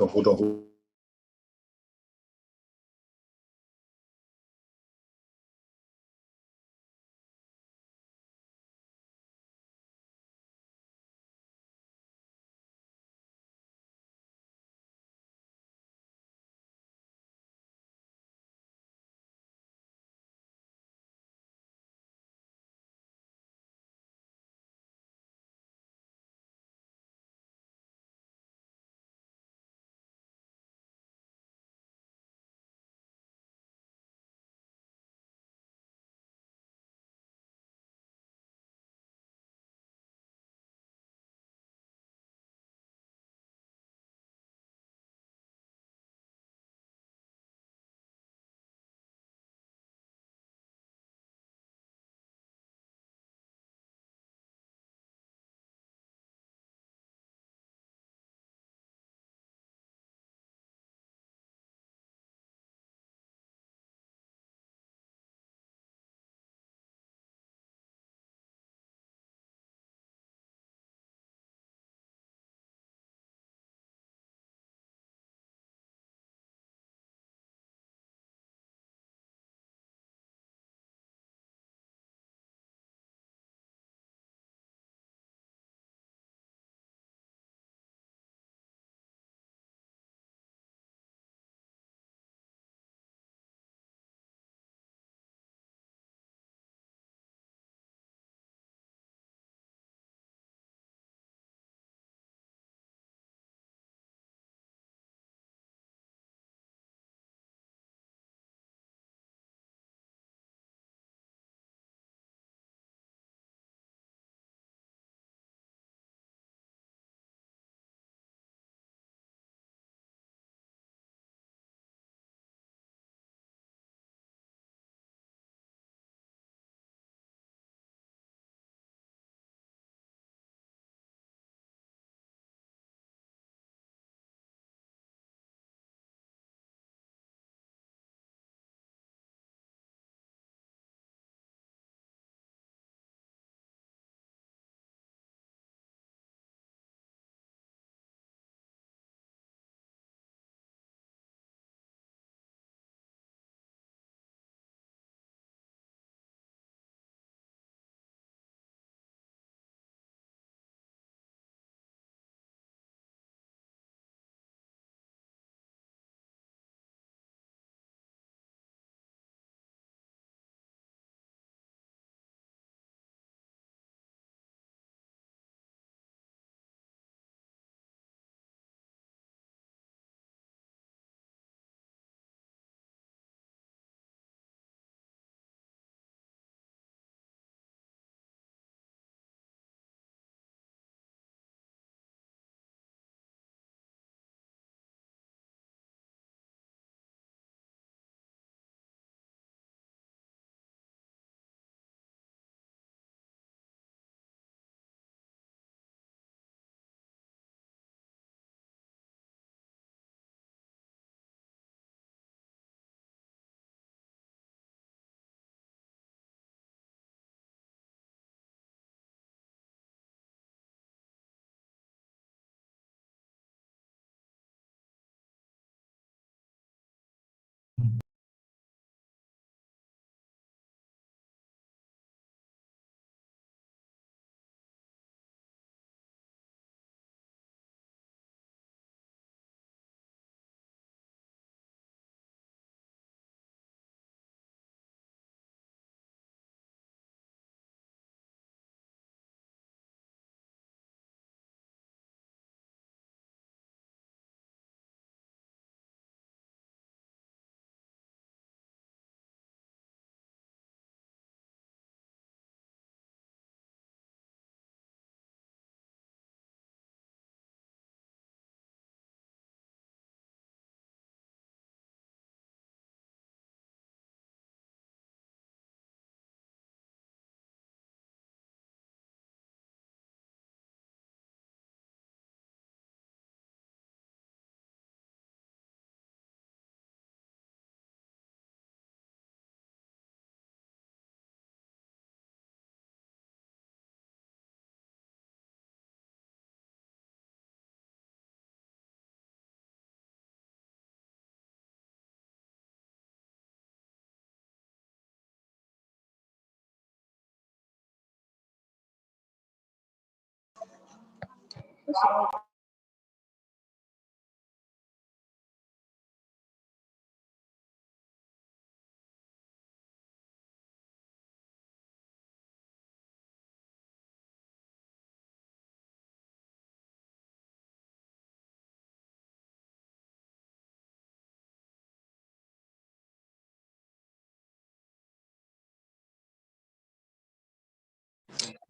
互动。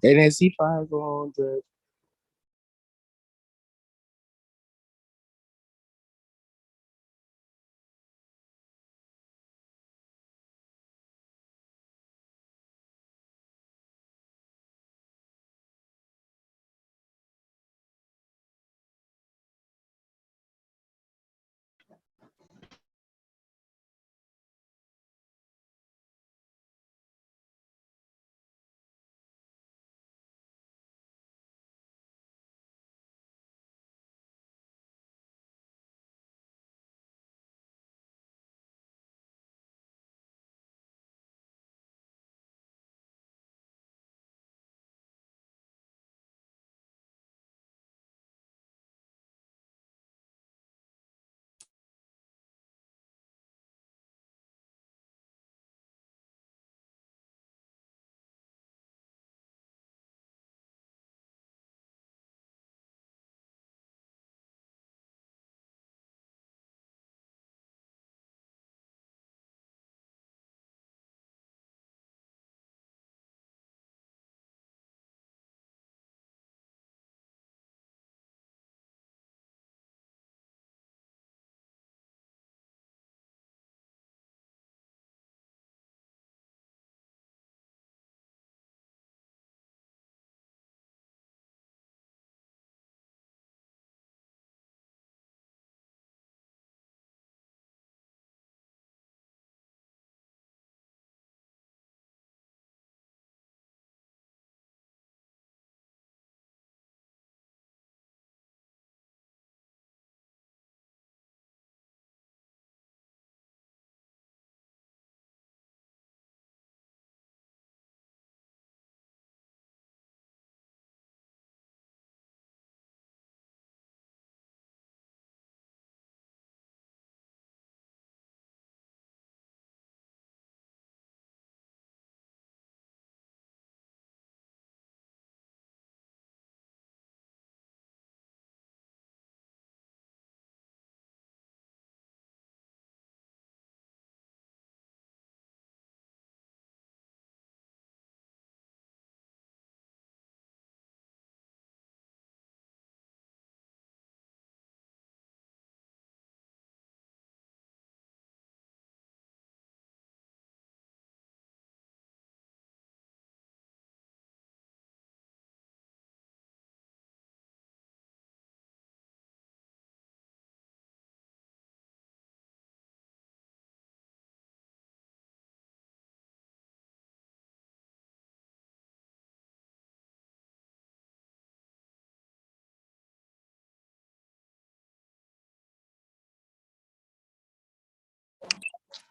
NSC 500.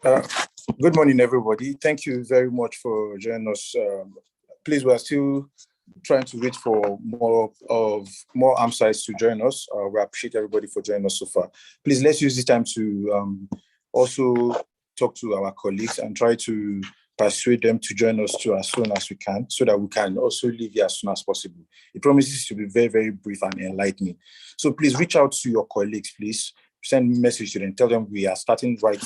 Uh, Good morning, everybody. Thank you very much for joining us. Please, we are still trying to wait for more AMSIs to join us. We appreciate everybody for joining us so far. Please, let's use this time to also talk to our colleagues and try to persuade them to join us too as soon as we can, so that we can also leave here as soon as possible. It promises to be very, very brief and enlightening. So please reach out to your colleagues, please. Send a message to them, tell them we are starting right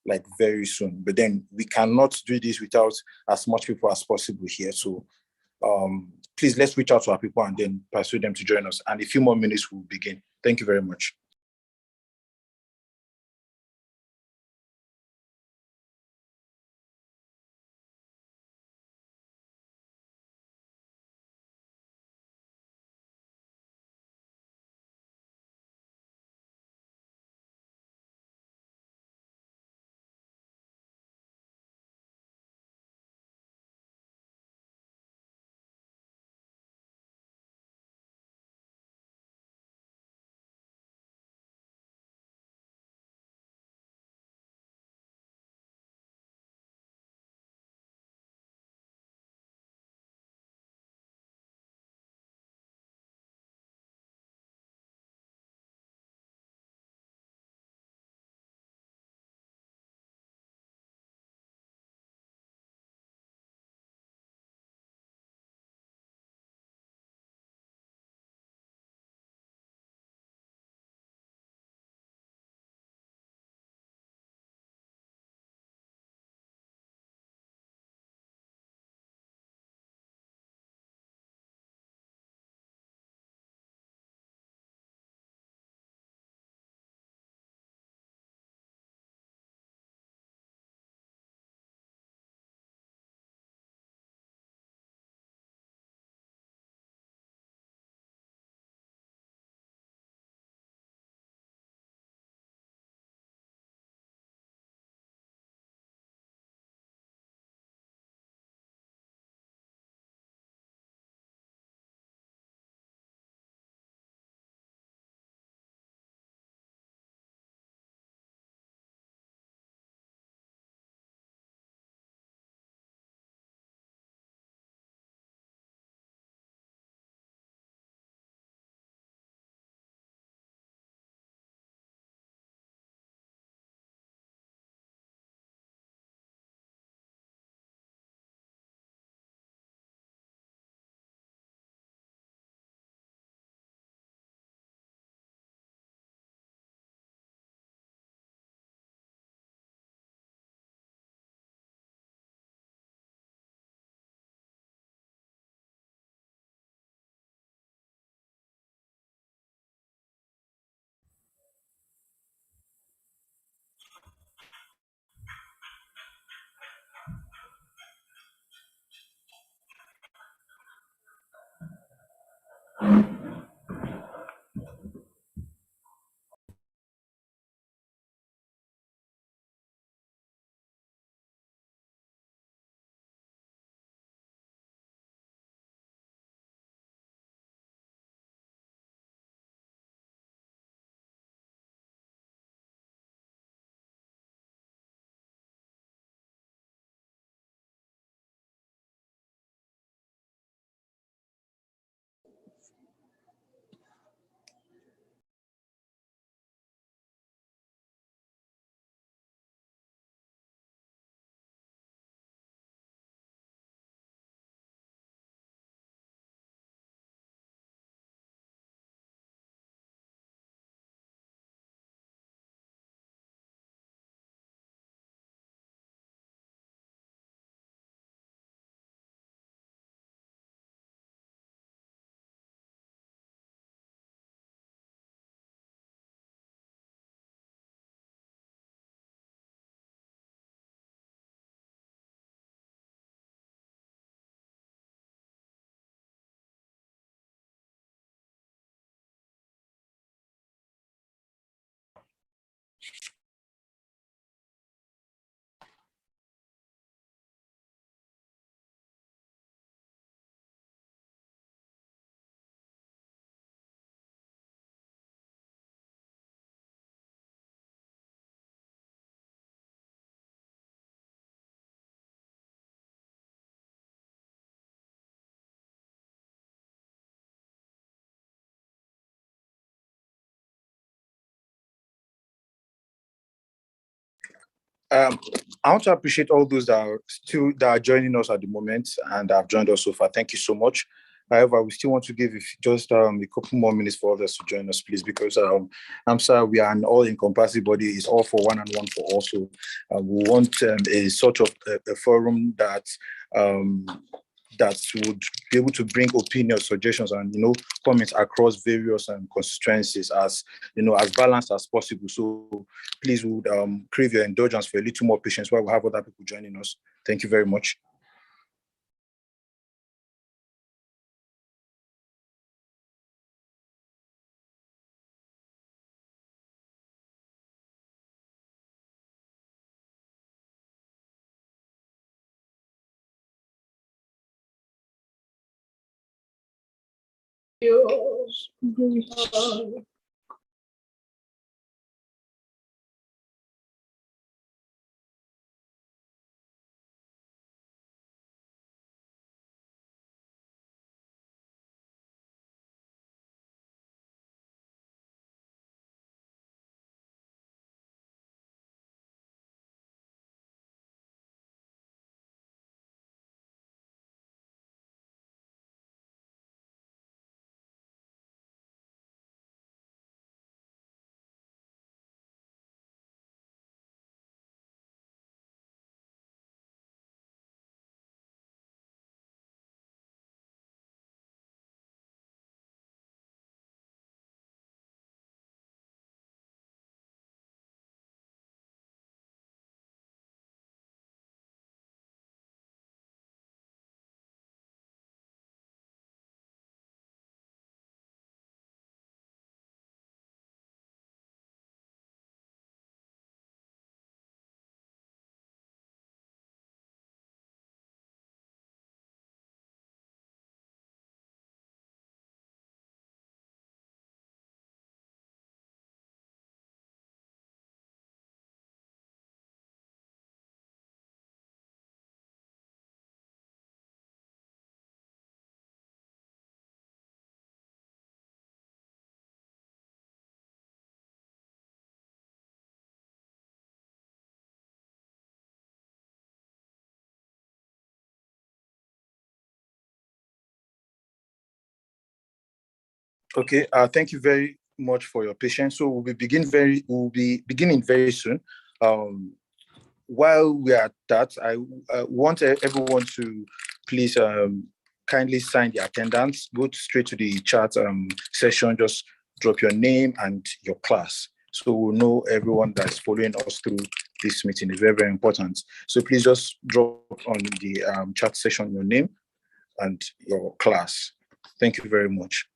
like very soon. But then we cannot do this without as much people as possible here. So please, let's reach out to our people and then persuade them to join us. And a few more minutes will begin. Thank you very much. Um, I want to appreciate all those that are joining us at the moment and have joined us so far. Thank you so much. However, we still want to give just a couple more minutes for others to join us, please, because AMSA, we are an all-encompassing body. It's all for one and one for all. So we want a sort of a forum um, that would be able to bring opinions, suggestions, and comments across various constituencies as balanced as possible. So please would crave your indulgence for a little more patience while we have other people joining us. Thank you very much. Okay, thank you very much for your patience. So we'll be beginning very soon. Um, while we are at that, I want everyone to please kindly sign the attendance. Go straight to the chat session. Just drop your name and your class, so we'll know everyone that's following us through this meeting. Is very, very important. So please just drop on the chat session your name and your class. Thank you very much.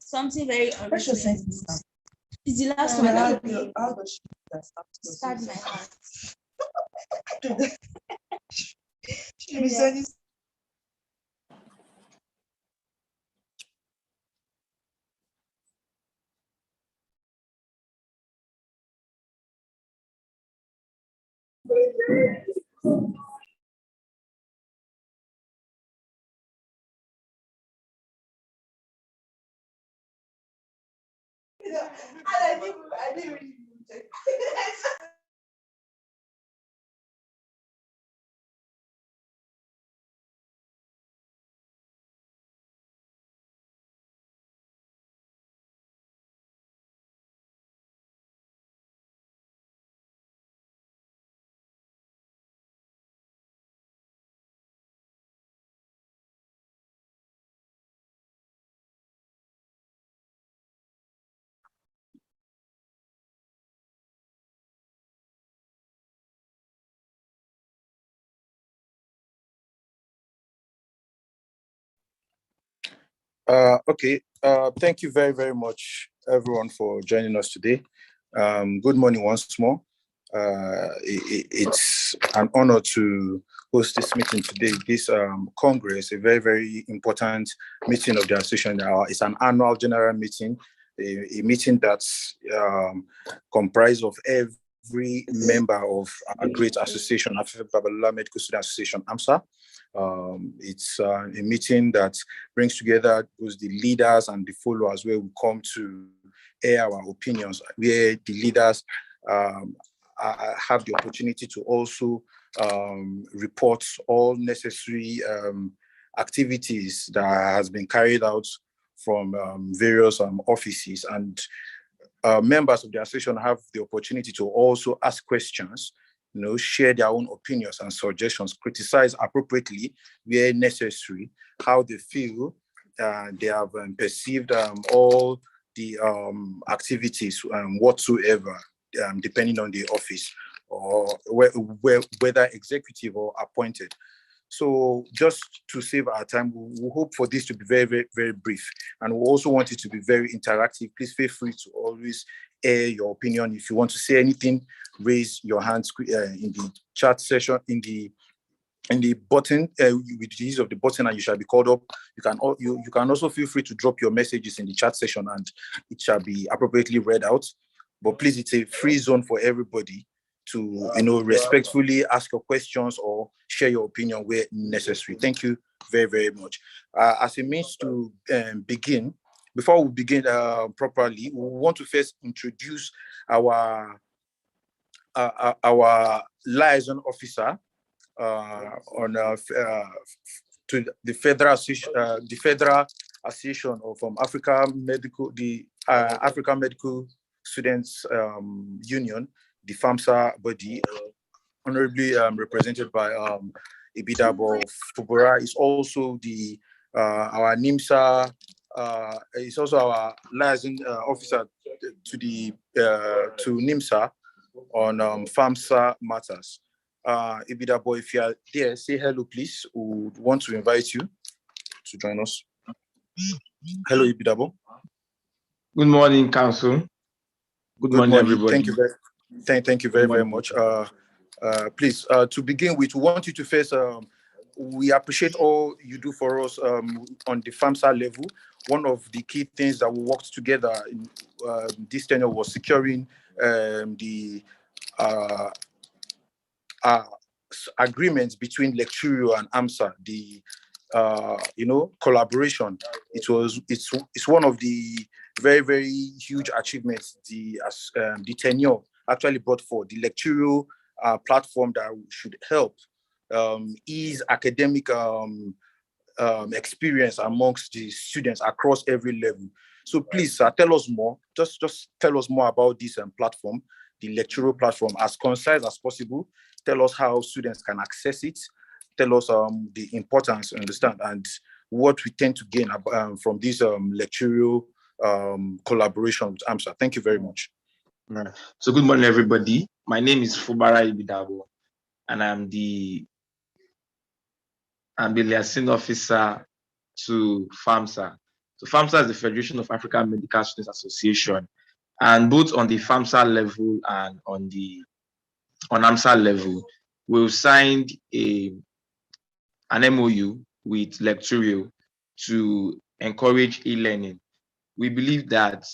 something very original. It's the last one. How does she start my heart? I didn't really Okay. Thank you very, very much, everyone, for joining us today. Good morning once more. It's an honor to host this meeting today. This Congress, a very, very important meeting of the association. It's an annual general meeting, a meeting that's comprised of every member of a great association, African Babalola Medical Student Association, AMSA. It's a meeting that brings together those the leaders and the followers, where we come to air our opinions, where the leaders have the opportunity to also report all necessary activities that has been carried out from various offices, and members of the association have the opportunity to also ask questions, share their own opinions and suggestions, criticize appropriately where necessary, how they feel they have perceived all the activities whatsoever, depending on the office or whether executive or appointed. So just to save our time, we hope for this to be very, very, very brief. And we also want it to be very interactive. Please feel free to always air your opinion. If you want to say anything, raise your hand in the chat session, in the button, with the use of the button, and you shall be called up. You can also feel free to drop your messages in the chat session, and it shall be appropriately read out. But please, it's a free zone for everybody to respectfully ask your questions or share your opinion where necessary. Thank you very, very much. As a means to begin, before we begin properly, we want to first introduce our liaison officer to the Federal Association of African Medical Students Union, the FAMSA body, honorably represented by Ibidabo Fubora. Is also our NIMSA. Is also our liaison officer to NIMSA on FAMSA matters. Ibidabo, if you are there, say hello, please. We would want to invite you to join us. Hello, Ibidabo. Good morning, Council. Good morning, everybody. Thank you very, very much. Please, to begin with, we want you to first, we appreciate all you do for us on the FAMSA level. One of the key things that we worked together in this tenure was securing the agreements between Lecturio and AMSA, the collaboration. It's one of the very, very huge achievements the tenure actually brought forward. The Lecturio platform that should help ease academic experience amongst the students across every level. So please tell us more. Just tell us more about this platform, the Lecturio platform, as concise as possible. Tell us how students can access it. Tell us the importance, understand, and what we tend to gain from this Lecturio collaboration with AMSA. Thank you very much. Right. So good morning, everybody. My name is Fubara Ibidabo, and I'm the liaison officer to FAMSA. So FAMSA is the Federation of African Medical Students Association, and both on the FAMSA level and on AMSA level, we've signed an MOU with Lecturio to encourage e-learning. We believe that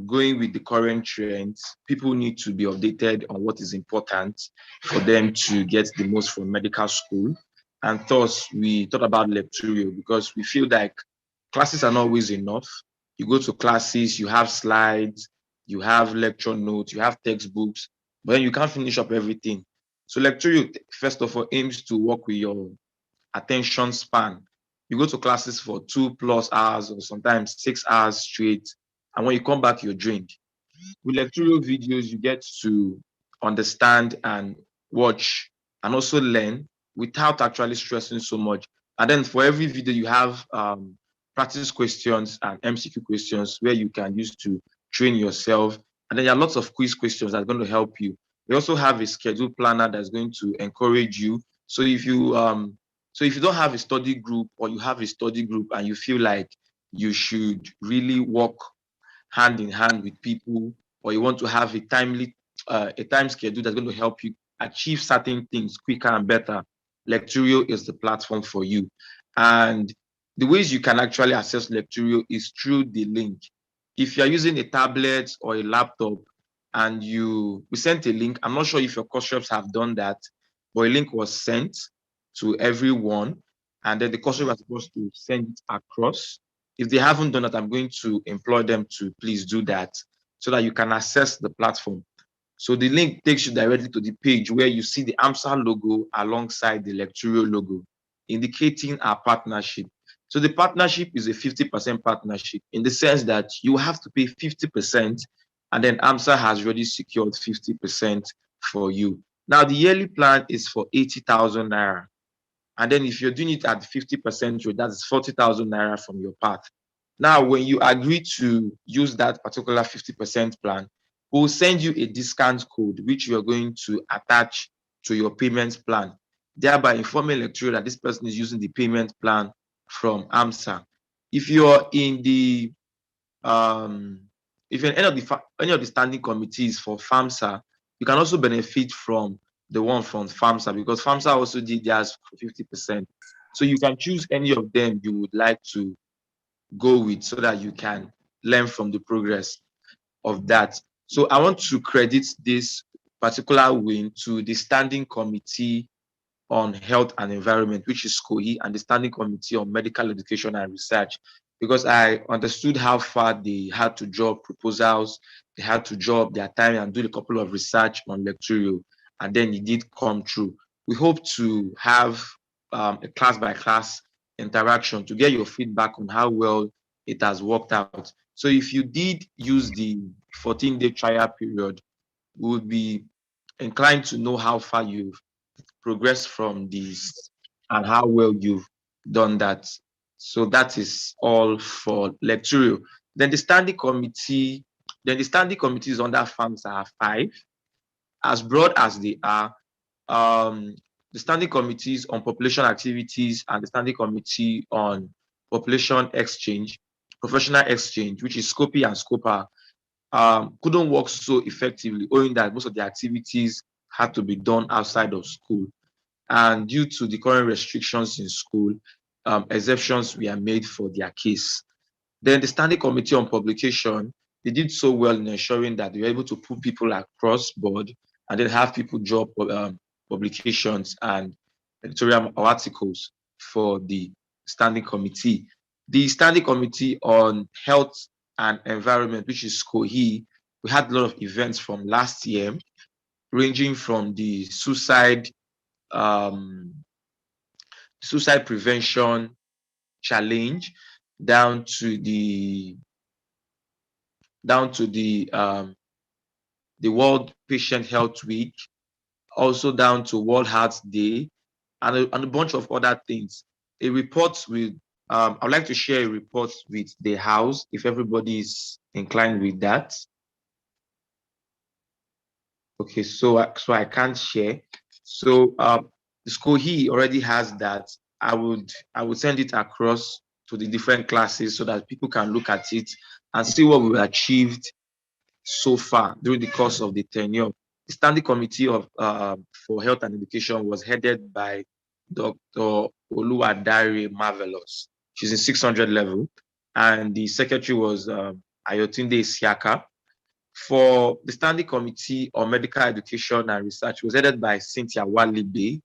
going with the current trends, people need to be updated on what is important for them to get the most from medical school. And thus, we thought about Lecturio because we feel like classes are not always enough. You go to classes, you have slides, you have lecture notes, you have textbooks, but then you can't finish up everything. So Lecturio, first of all, aims to work with your attention span. You go to classes for 2+ hours or sometimes 6 hours straight, and when you come back, you're drained. With lectural videos, you get to understand and watch and also learn without actually stressing so much. And then for every video, you have practice questions and MCQ questions where you can use to train yourself. And then there are lots of quiz questions that are going to help you. We also have a schedule planner that's going to encourage you. So if you don't have a study group, or you have a study group and you feel like you should really work hand in hand with people, or you want to have a time schedule that's going to help you achieve certain things quicker and better, Lecturio is the platform for you. And the ways you can actually access Lecturio is through the link. If you're using a tablet or a laptop and we sent a link, I'm not sure if your course reps have done that, but a link was sent to everyone, and then the course rep was supposed to send it across. If they haven't done that, I'm going to implore them to please do that so that you can access the platform. So the link takes you directly to the page where you see the AMSA logo alongside the Lecturio logo, indicating our partnership. So the partnership is a 50% partnership in the sense that you have to pay 50%, and then AMSA has already secured 50% for you. Now, the yearly plan is for 80,000 naira. And then if you're doing it at 50% rate, that's 40,000 naira from your part. Now, when you agree to use that particular 50% plan, we'll send you a discount code, which you're going to attach to your payment plan, thereby informing lecturer that this person is using the payment plan from AMSA. If you're in the if you're in any of the standing committees for FAMSA, you can also benefit from the one from FAMSA, because FAMSA also did theirs for 50%. So you can choose any of them you would like to go with so that you can learn from the progress of that. So I want to credit this particular win to the Standing Committee on Health and Environment, which is SCOHE, and the Standing Committee on Medical Education and Research, because I understood how far they had to draw proposals, they had to draw up their time and do a couple of research on Lecturio, and then it did come true. We hope to have a class-by-class interaction to get your feedback on how well it has worked out. So if you did use the 14-day trial period, we would be inclined to know how far you've progressed from this and how well you've done that. So that is all for Lecturio. Then the standing committees under FAMSA are 5. As broad as they are, the standing committees on population activities and the standing committee on population exchange, professional exchange, which is SCOPI and SCOPA, couldn't work so effectively, owing that most of the activities had to be done outside of school. And due to the current restrictions in school, exceptions were made for their case. Then the Standing Committee on Publication, they did so well in ensuring that they were able to put people across board and then have people drop publications and editorial articles for the Standing Committee. The Standing Committee on Health and Environment, which is SCOHE, we had a lot of events from last year, ranging from the suicide prevention challenge down to the World Patient Health Week, also down to World Heart Day, and a bunch of other things. A report with I'd like to share a report with the House if everybody is inclined with that. Okay, so I can't share. So the SCOHE already has that. I would send it across to the different classes so that people can look at it and see what we've achieved so far during the course of the tenure. The Standing Committee for Health and Education was headed by Dr. Oluwadare Marvelous. She's in 600 level. And the secretary was Ayotunde Isiaka. For the Standing Committee on Medical Education and Research, was headed by Cynthia Walibe,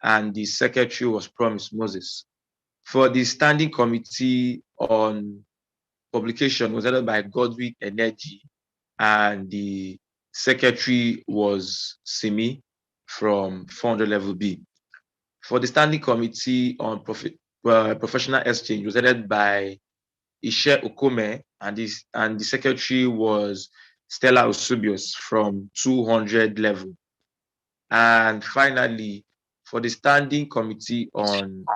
and the secretary was Promise Moses. For the Standing Committee on Publication, was headed by Godwin Energy, and the secretary was Simi from 400 level B. For the Standing Committee on Professional Exchange, was headed by Ishe Okome, and the secretary was Stella Osubios from 200 level. And finally, for the Standing Committee on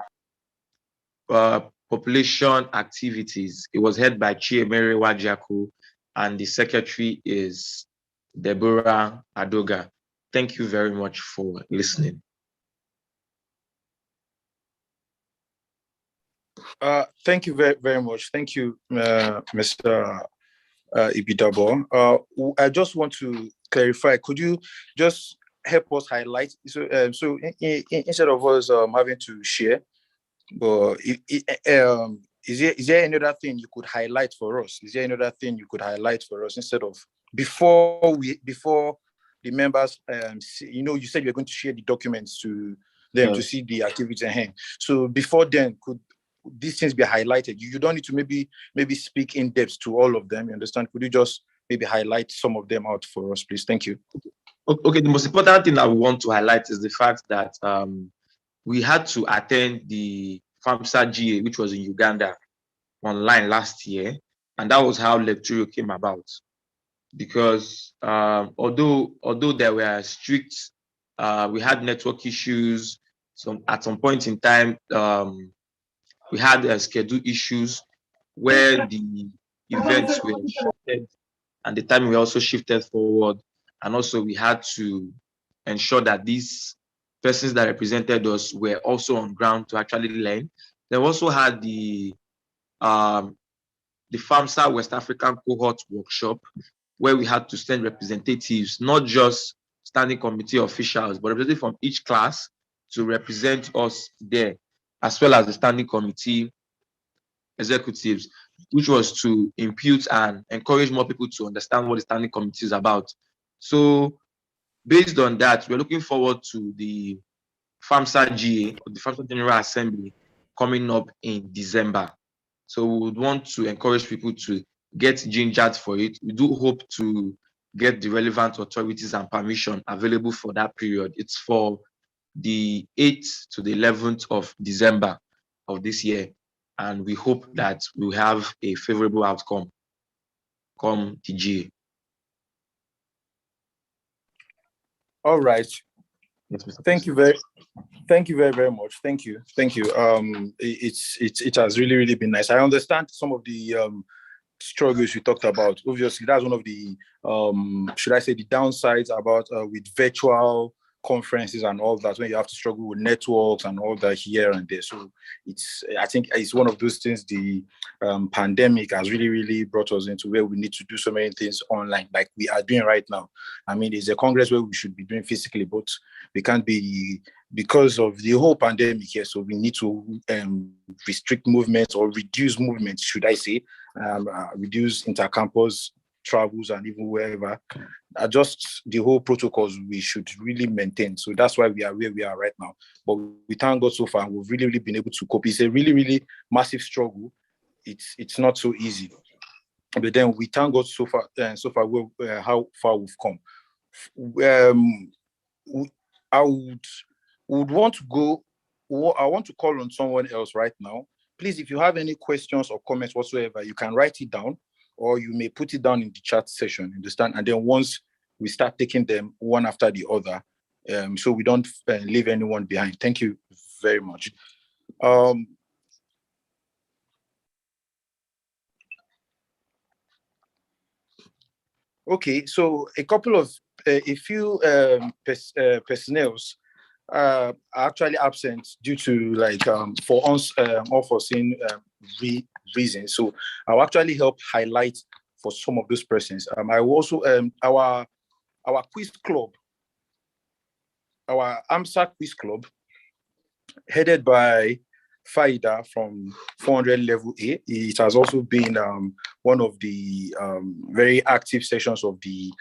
Population Activities, it was headed by Chiemere Wajaku, and the secretary is Deborah Adoga. Thank you very much for listening. Thank you very, very much. Thank you, Mr. Ibidabo. I just want to clarify, could you just help us highlight? So, instead of us having to share, but is there any other thing you could highlight for us? Is there any other thing you could highlight for us instead of before the members, you said you're going to share the documents to them to see the activity at hand. So before then, could these things be highlighted? You don't need to maybe speak in depth to all of them. You understand? Could you just maybe highlight some of them out for us, please? Thank you. Okay, the most important thing I want to highlight is the fact that we had to attend the FAMSA GA, which was in Uganda, online last year, and that was how Lecturio came about. Because although there were strict, we had network issues. So at some point in time, we had schedule issues where the events were shifted, and the time we also shifted forward, and also we had to ensure that these persons that represented us were also on ground to actually learn. They also had the FAMSA West African Cohort Workshop, where we had to send representatives, not just Standing Committee officials, but representatives from each class to represent us there, as well as the Standing Committee executives, which was to impute and encourage more people to understand what the Standing Committee is about. So based on that, we're looking forward to the FAMSA GA, or the FAMSA General Assembly, coming up in December. So we would want to encourage people to get gingered for it. We do hope to get the relevant authorities and permission available for that period. It's for the 8th to the 11th of December of this year. And we hope that we'll have a favorable outcome come the GA. All right. Yes, Mr. Thank you very much. Thank you. It has really been nice. I understand some of the struggles you talked about. Obviously, that's one of the should I say the downsides about with virtual conferences and all that, when you have to struggle with networks and all that here and there. So I think it's one of those things. The pandemic has really brought us into where we need to do so many things online, like we are doing right now. I mean, it's a congress where we should be doing physically, but we can't be because of the whole pandemic here. So we need to restrict movements or reduce movements, should I say, reduce intercampus travels and even wherever. Adjust the whole protocols we should really maintain. So that's why we are where we are right now. But we thank God so far, we've really been able to cope. It's a really massive struggle. It's not so easy. But then we thank God so far, how far we've come. I would want to go. I want to call on someone else right now. Please, if you have any questions or comments whatsoever, you can write it down, or you may put it down in the chat session, understand? And then once we start taking them one after the other, so we don't leave anyone behind. Thank you very much. Okay, so a few personnels are actually absent due to like for us unforeseen reasons. So I'll actually help highlight for some of those persons. I will also our quiz club, our AMSA quiz club, headed by Faida from 400 level A. It has also been one of the very active sessions of the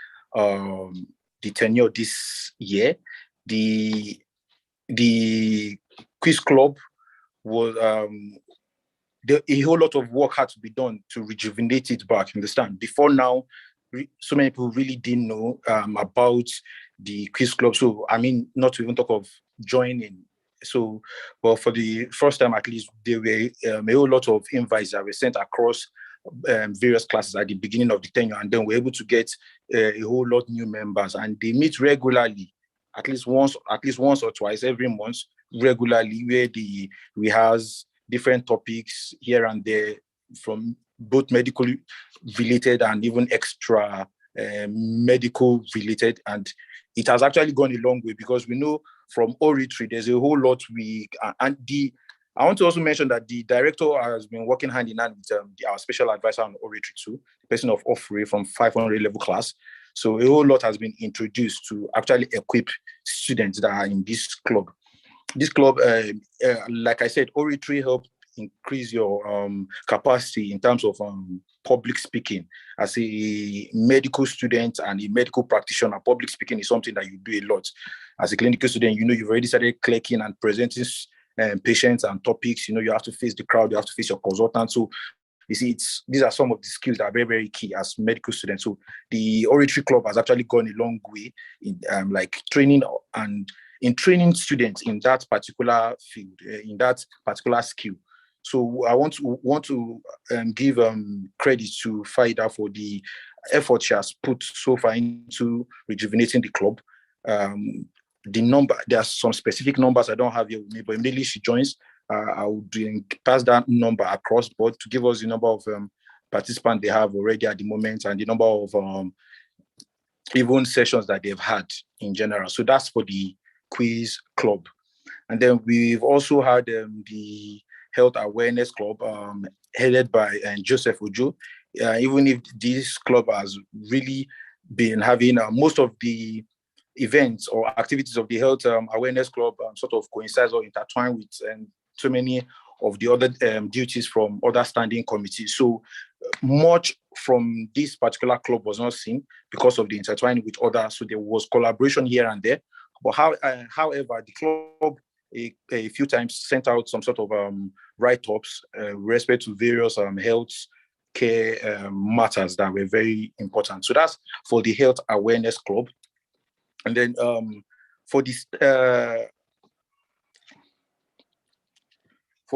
tenure this year. The quiz club was a whole lot of work had to be done to rejuvenate it back. Understand? Before now, so many people really didn't know about the quiz club. So I mean, not to even talk of joining. So, well, for the first time at least, there were a whole lot of invites that were sent across various classes at the beginning of the tenure, and then we're able to get a whole lot new members, and they meet regularly, at least once or twice every month, regularly, where we has different topics here and there from both medical related and even extra medical related, and it has actually gone a long way because we know from oratory there's a whole lot I want to also mention that the director has been working hand in hand with our special advisor on oratory too, the person of Offray from 500 level class. So a whole lot has been introduced to actually equip students that are in this club. This club, like I said, oratory helps increase your capacity in terms of public speaking. As a medical student and a medical practitioner, public speaking is something that you do a lot. As a clinical student, you know, you've already started clerking and presenting patients and topics. You know, you have to face the crowd, you have to face your consultant. So you see, these are some of the skills that are very, very key as medical students. So the oratory club has actually gone a long way in like training and in training students in that particular field, in that particular skill. So I want to give credit to Faida for the effort she has put so far into rejuvenating the club. There are some specific numbers I don't have here with me, but immediately she joins, I would pass that number across board to give us the number of participants they have already at the moment and the number of even sessions that they've had in general. So that's for the quiz club. And then we've also had the health awareness club headed by Joseph Ojo. Even if this club has really been having most of the events or activities of the health awareness club sort of coincides or intertwine with so many of the other duties from other standing committees. So much from this particular club was not seen because of the intertwining with others. So there was collaboration here and there. But however, the club a few times sent out some sort of write-ups with respect to various health care matters that were very important. So that's for the health awareness club. And then for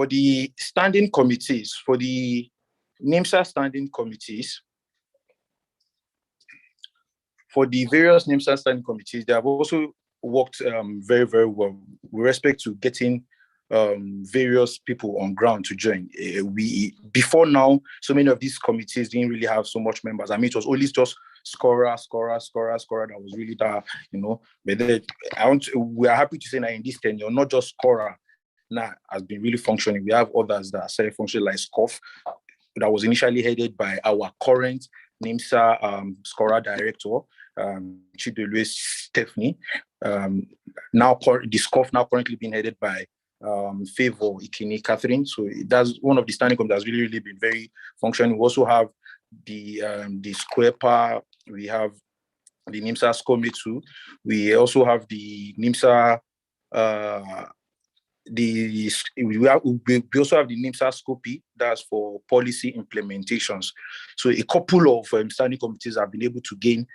the standing committees, for the NIMSA standing committees, for the various NIMSA standing committees, they have also worked very, very well with respect to getting various people on ground to join. Before now, so many of these committees didn't really have so much members. I mean, it was always just scorer that was really that, you know. But then we are happy to say that in this tenure, not just scorer now has been really functioning. We have others that started functioning like SCOF, that was initially headed by our current NIMSA scorer director, Chidolue Stephanie. Now the SCOF now currently being headed by Favor Ikini Catherine. So that's one of the standing committees that's really, really been very functioning. We also have the SQUEPA, we have the NIMSA SCOME too. We also have the NIMSA we also have the NIMSA SCOPI, that's for policy implementations. So a couple of standing committees have been able to gain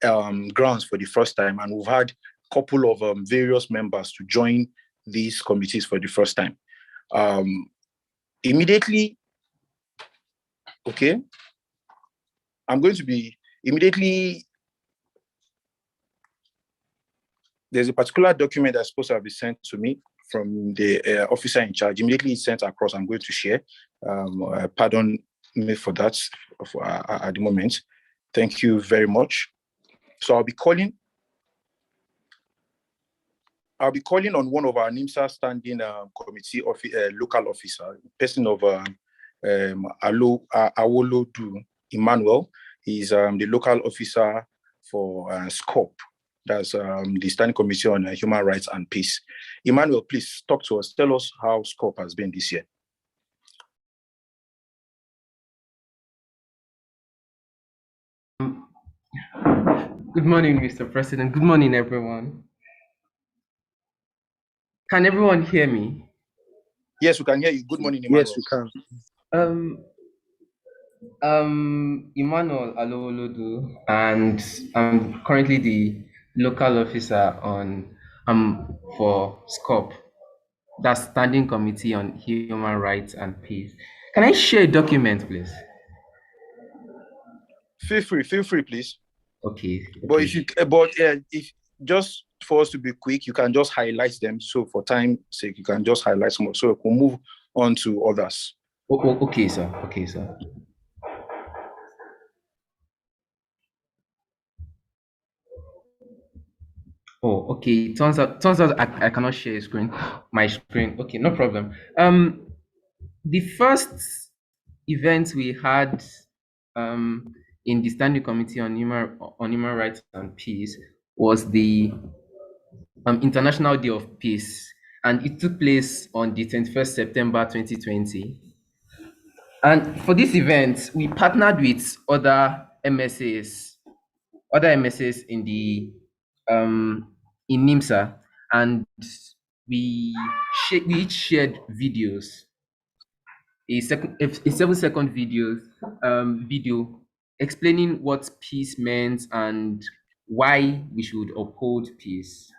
grounds for the first time, and we've had a couple of various members to join these committees for the first time. Immediately, okay, I'm going to be immediately. There's a particular document that's supposed to have been sent to me from the officer in charge. Immediately it's sent across, I'm going to share. Pardon me for that at the moment. Thank you very much. So I'll be calling I'll be calling on one of our NIMSA standing committee local officer, person of Awolodu Emmanuel. He's the local officer for SCOP. That's the Standing Committee on Human Rights and Peace. Emmanuel, please talk to us. Tell us how SCOP has been this year. Good morning, Mr. President. Good morning, everyone. Can everyone hear me? Yes, we can hear you. Good morning, Emmanuel. Yes, we can. Emmanuel Alowolodu, and I'm currently the local officer on for SCOP, that's Standing Committee on Human Rights and Peace. Can I share a document, please? Feel free, please. Okay. But if just for us to be quick, you can just highlight them. So for time's sake, you can just highlight some, so we can move on to others. Okay, sir. Okay, sir. Oh, okay. Turns out I cannot share my screen. Okay, no problem. The first event we had in the Standing Committee on Human Rights and Peace was the International Day of Peace, and it took place on the 21st September 2020. And for this event, we partnered with other MSAs in NIMSA, and we each shared videos, a 7-second video explaining what peace meant and why we should uphold peace.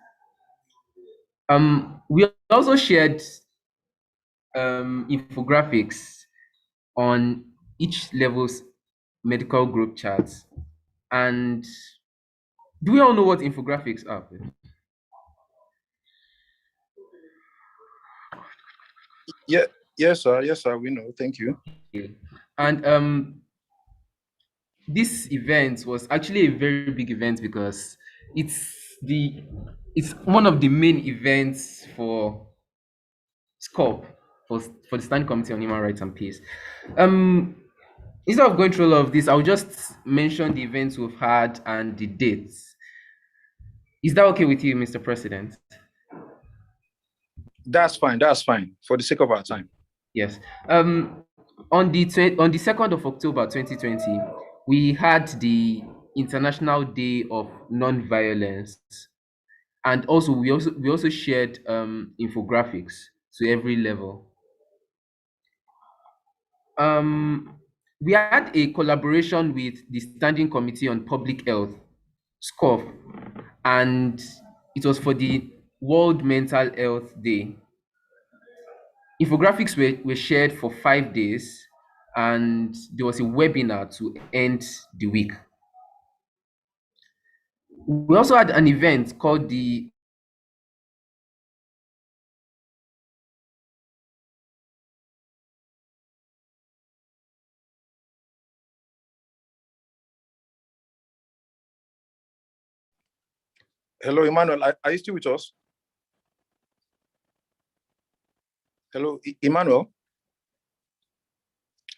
We also shared infographics on each level's medical group charts. And do we all know what infographics are? Yeah, yes, sir. We know. Thank you. And this event was actually a very big event because it's one of the main events for SCOP, for the Standing Committee on Human Rights and Peace. Instead of going through all of this, I'll just mention the events we've had and the dates. Is that okay with you, Mr. President? That's fine. For the sake of our time. Yes. On the 2nd of October 2020, we had the International Day of Non-Violence, and also we also shared infographics to every level. We had a collaboration with the Standing Committee on Public Health, SCOF, and it was for the World Mental Health Day. Infographics were shared for 5 days, and there was a webinar to end the week. We also had an event called the Hello, Emmanuel. Are you still with us? Hello, Emmanuel.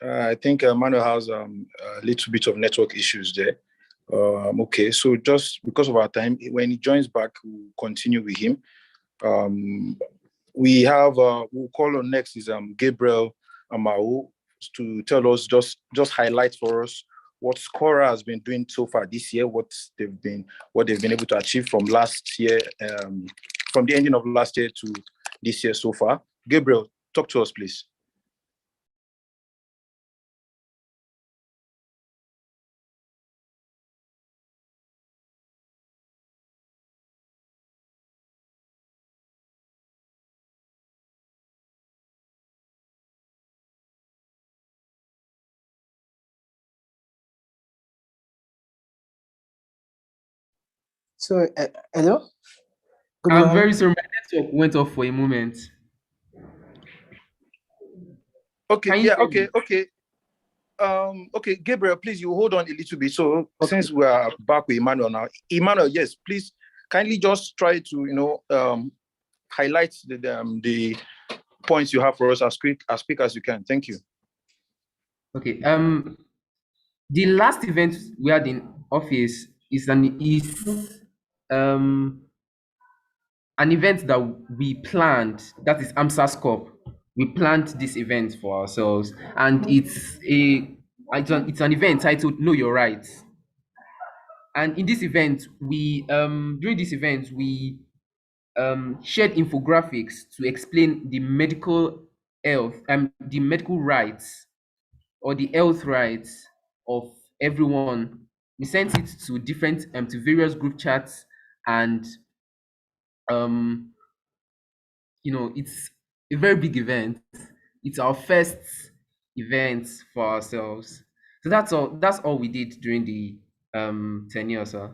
I think Emmanuel has a little bit of network issues there. Okay, so just because of our time, when he joins back, we'll continue with him. We have we'll call on next is Gabriel Amao to tell us, just highlight for us what Scora has been doing so far this year, what they've been able to achieve from last year, from the ending of last year to this year so far. Gabriel, talk to us, please. So, hello? Good I'm morning. very sorry, my network went off for a moment. Okay, yeah, okay. Okay, Gabriel, please, you hold on a little bit. So since we are back with Emmanuel now, Emmanuel, yes, please kindly just try to, highlight the points you have for us as quick as you can. Thank you. Okay. The last event we had in office is um an event that we planned. That is AMSA Scope. We planned this event for ourselves, and it's an event titled Know Your Rights. And in this event, we during this event we shared infographics to explain the medical health and the medical rights or the health rights of everyone. We sent it to various group chats, and um, it's a very big event. It's our first event for ourselves. So that's all. That's all we did during the tenure, sir.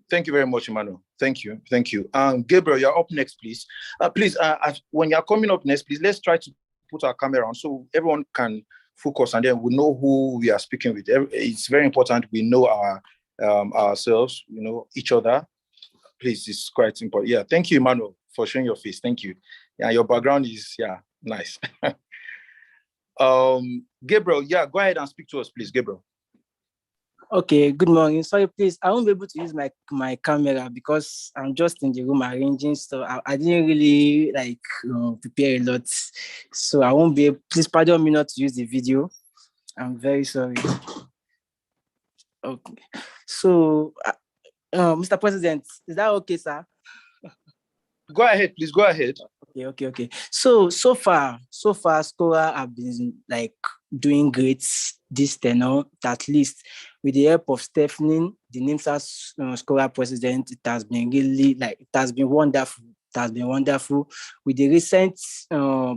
Thank you very much, Emmanuel. Thank you. Gabriel, you're up next, please. Please, when you're coming up next, please, let's try to put our camera on so everyone can focus, and then we know who we are speaking with. It's very important we know ourselves, each other. Please, it's quite important. Yeah, thank you, Emmanuel, for showing your face. Thank you. Yeah, your background is, nice. Gabriel, go ahead and speak to us, please, Gabriel. Okay, good morning. Sorry, please, I won't be able to use my camera because I'm just in the room arranging stuff. I didn't really prepare a lot, so I won't be able. Please pardon me not to use the video. I'm very sorry. Okay, so Mr. President, is that okay, sir? Go ahead, please. Go ahead. Okay. So far, Scholar have been doing great this tenure. At least with the help of Stephanie, the NIMSA Scholar president, it has been wonderful. It has been wonderful with the recent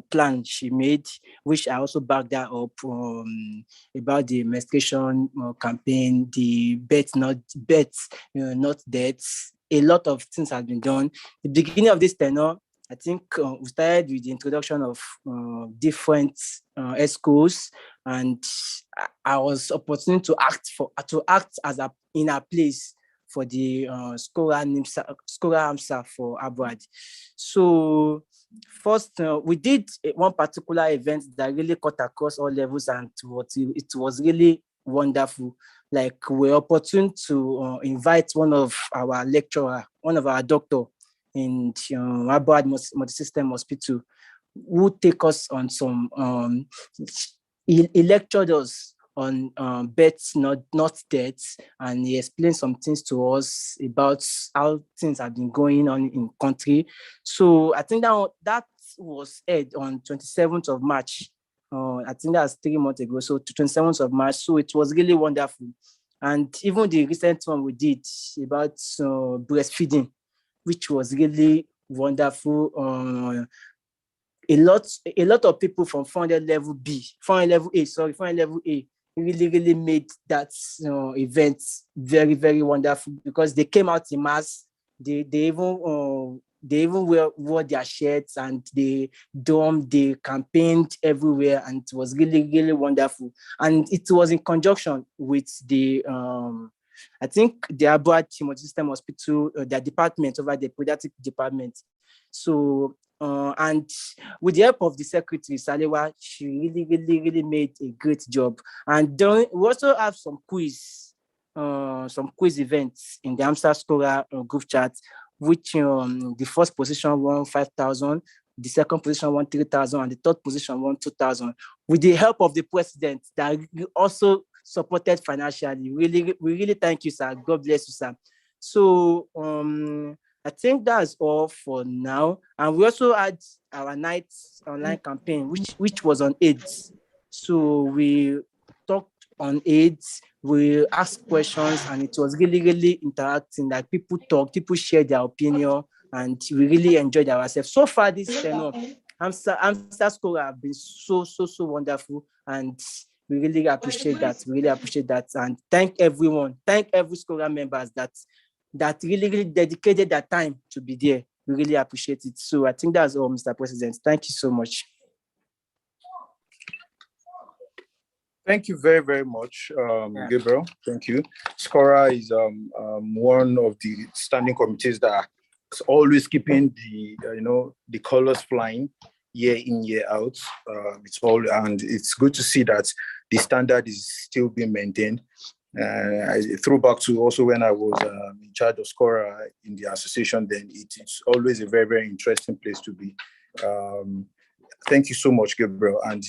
plan she made, which I also backed that up about the menstruation campaign, the not deaths. A lot of things have been done. The beginning of this tenure, I think we started with the introduction of different schools, and I was opportunity to act in a place for the Scholar AMSA for abroad. So first, we did one particular event that really cut across all levels, and it was really wonderful. We were opportune to invite one of our lecturer, one of our doctor in abroad multi-system hospital, who take us on some he lectured us on births, not deaths, and he explained some things to us about how things have been going on in country. So I think that was aired on 27th of March. I think that's 3 months ago. So to 27th of March. So it was really wonderful. And even the recent one we did about breastfeeding, which was really wonderful. A lot of people from 400 level A really made that event very, very wonderful because they came out in mass. They even wore their shirts, and they campaigned everywhere, and it was really, really wonderful. And it was in conjunction with the I think the abroad system hospital, their department over the pediatric department. So and with the help of the secretary Salewa, she really made a great job. And we also have some quiz events in the AMSA Scholar group chat, which the first position won 5,000, the second position won 3,000, and the third position won 2,000. With the help of the president that also supported financially. We really thank you, sir. God bless you, sir. So I think that's all for now. And we also had our night online campaign, which was on AIDS. So we talked on AIDS, we asked questions, and it was really interacting. Like people shared their opinion, and we really enjoyed ourselves. So far this tenure, AMSA Scholar have been so wonderful, and we really appreciate that. And thank every Scholar members that really dedicated their time to be there. We really appreciate it. So I think that's all, Mr. President. Thank you so much. Thank you very, very much, Gabriel. Thank you. SCORA is one of the standing committees that always keeping the colors flying year in, year out. And it's good to see that the standard is still being maintained. I throw back to also when I was in charge of Scora in the association, then it's always a very, very interesting place to be. Thank you so much, Gabriel. And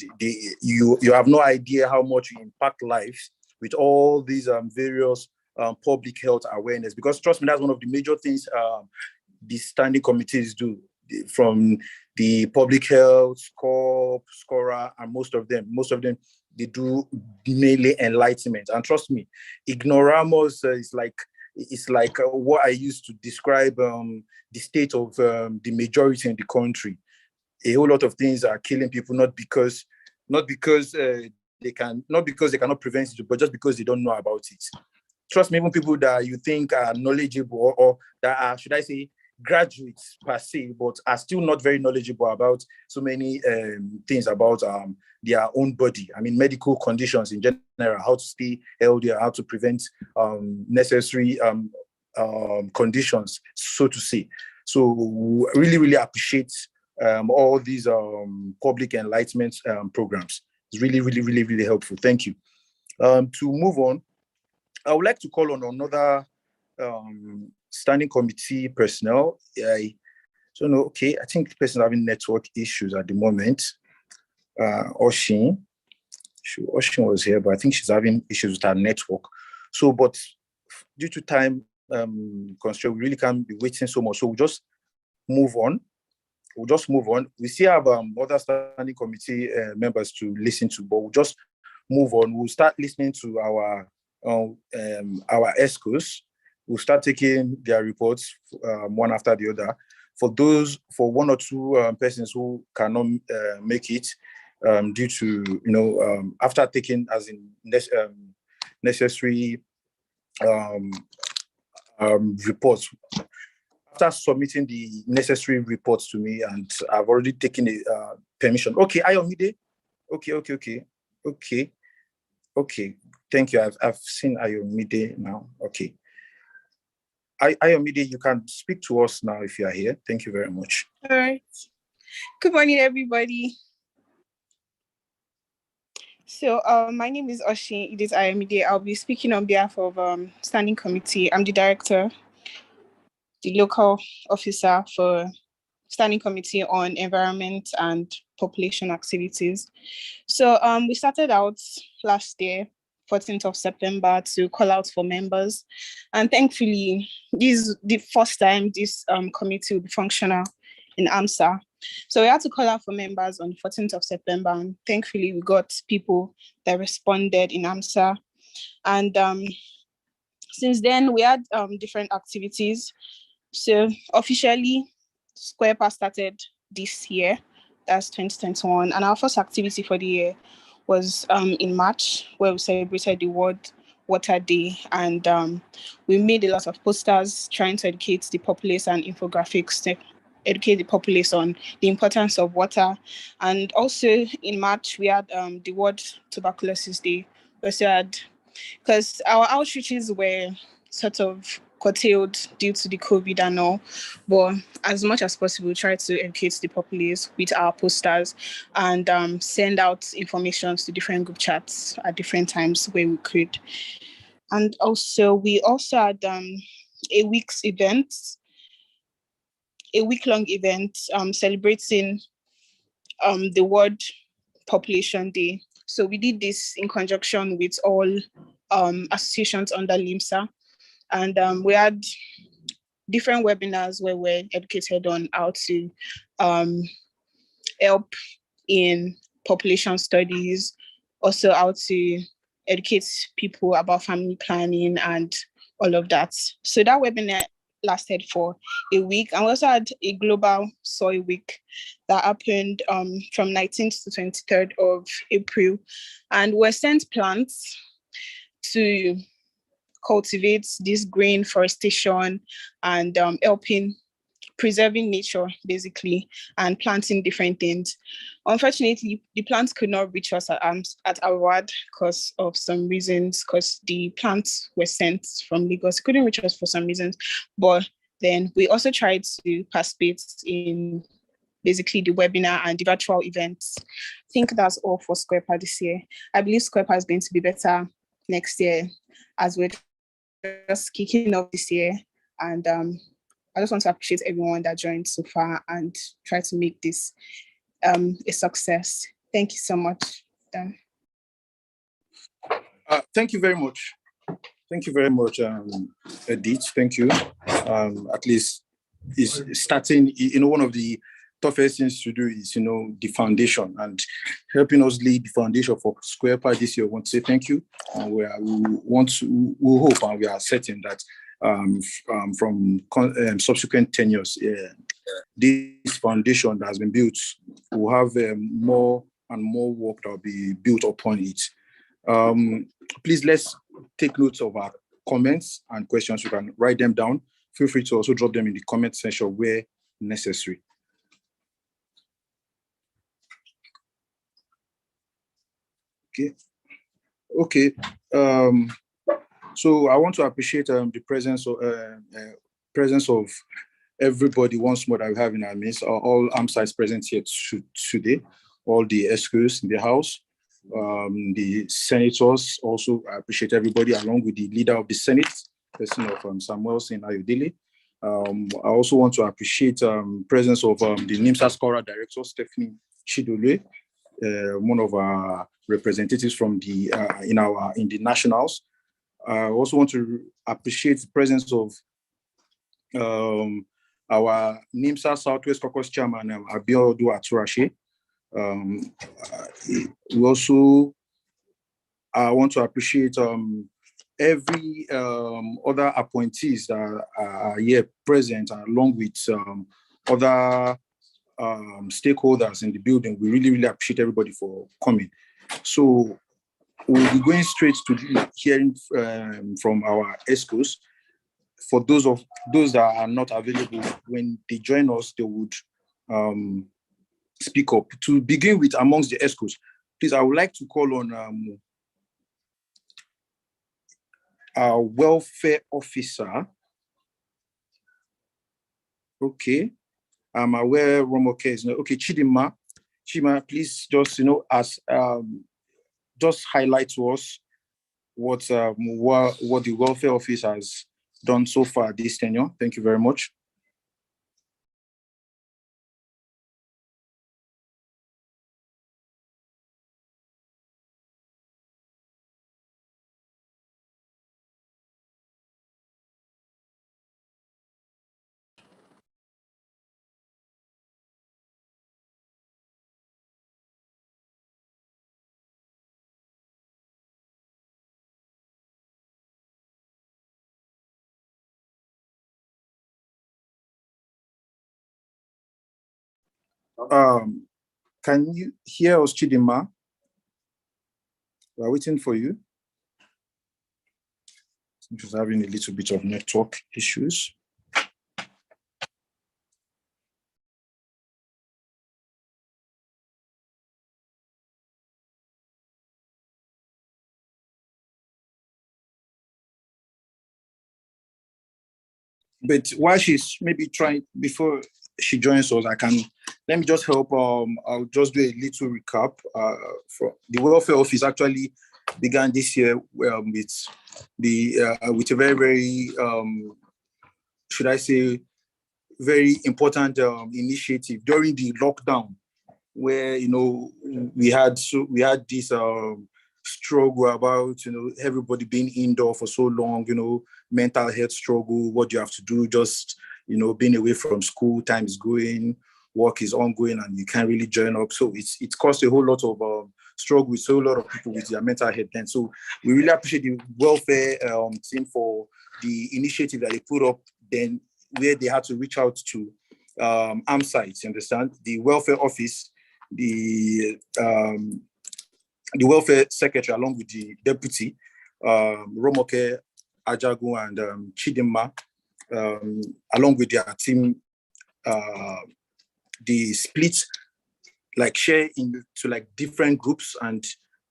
you have no idea how much you impact lives with all these various public health awareness, because trust me, that's one of the major things the standing committees do, from the public health, Scora, and most of them, they do mainly enlightenment. And trust me, ignoramus is like what I used to describe the state of the majority in the country. A whole lot of things are killing people, not because they cannot prevent it, but just because they don't know about it. Trust me, even people that you think are knowledgeable, or that are, should I say, graduates per se, but are still not very knowledgeable about so many things about their own body. I mean, medical conditions in general, how to stay healthy, how to prevent necessary conditions, so to say. So really, really appreciate all these public enlightenment programs. It's really, really, really, really helpful. Thank you. To move on, I would like to call on another standing committee personnel. I don't know. Okay, I think the person having network issues at the moment. Oshin was here, but I think she's having issues with her network. So, but due to time constraint, we really can't be waiting so much. So we'll just move on. We still have other standing committee members to listen to, but we'll just move on. We'll start listening to our ESCOs. We'll start taking their reports one after the other. For one or two persons who cannot make it due to, after taking as in necessary reports, after submitting the necessary reports to me, and I've already taken a permission. Okay, Ayomide. Okay. Thank you. I've seen Ayomide now. Okay. Ayomide, you can speak to us now if you are here. Thank you very much. All right. Good morning, everybody. So my name is Oshin. It is Ayomide. I'll be speaking on behalf of Standing Committee. I'm the director, the local officer for Standing Committee on Environment and Population Activities. So we started out last year, 14th of September, to call out for members. And thankfully, this is the first time this committee will be functional in AMSA. So we had to call out for members on the 14th of September. And thankfully, we got people that responded in AMSA. And since then, we had different activities. So officially, Square Pass started this year, that's 2021. And our first activity for the year was in March, where we celebrated the World Water Day. And we made a lot of posters trying to educate the populace and infographics to educate the populace on the importance of water. And also in March, we had the World Tuberculosis Day. We also had, because our outreaches were sort of curtailed due to the COVID and all, but as much as possible, try to educate the populace with our posters and send out information to different group chats at different times where we could. And also, we also had a week-long event celebrating the World Population Day. So we did this in conjunction with all associations under LIMSA. And we had different webinars where we're educated on how to help in population studies, also how to educate people about family planning and all of that. So that webinar lasted for a week. And we also had a global soil week that happened from 19th to 23rd of April. And we sent plants to cultivate this green forestation and helping preserving nature, basically, and planting different things. Unfortunately, the plants could not reach us at our ward because of some reasons, because the plants were sent from Lagos. Couldn't reach us for some reasons, but Then we also tried to participate in basically the webinar and the virtual events. I think that's all for SquarePA this year. I believe SquarePA is going to be better next year, as we're just kicking off this year. And I just want to appreciate everyone that joined so far and try to make this a success. Thank you so much, Dan. Thank you very much. Thank you very much, Edith. Thank you. At least is starting, one of the toughest things to do is, the foundation, and helping us lay the foundation for SquarePA this year. I want to say thank you. We hope and we are certain that from subsequent tenures, this foundation that has been built will have more and more work that will be built upon it. Please, let's take notes of our comments and questions. You can write them down. Feel free to also drop them in the comment section where necessary. Okay. So I want to appreciate the presence of everybody once more that we have in our midst. All AMSA is present here today. All the ESCOs in the house. The senators also, I appreciate everybody, along with the leader of the Senate, person of Samuel Sin Ayodele. I also want to appreciate presence of the NIMSA Scholar Director, Stephanie Chidole, one of our representatives from the in the nationals. I also want to appreciate the presence of our NIMSA Southwest Caucus Chairman, Abiodun Aturashe. We also want to appreciate every other appointees that are here present, along with other stakeholders in the building. We really, really appreciate everybody for coming. So we'll be going straight to hearing from our ESCOs. For those that are not available, when they join us, they would speak up. To begin with, amongst the ESCOs, please, I would like to call on our welfare officer. Okay, I'm aware Romoke is not. Okay, Chidima, please just just highlight to us what the welfare office has done so far this tenure. Thank you very much. Can you hear us, Chidima? We're waiting for you. Just having a little bit of network issues. But while she's maybe trying, before she joins us, let me just help. I'll just do a little recap. For the welfare office actually began this year with a very, very should I say, very important initiative during the lockdown, where we had this struggle about everybody being indoor for so long, mental health struggle, what you have to do, just being away from school, time is going, work is ongoing, and you can't really join up. So it's caused a whole lot of struggle with so a lot of people with their mental health. And so we really appreciate the welfare team for the initiative that they put up then, where they had to reach out to AMSA, you understand, the welfare office, the welfare secretary, along with the deputy, Romoke, Ajagun, and Chidima, along with their team, the split, share into different groups and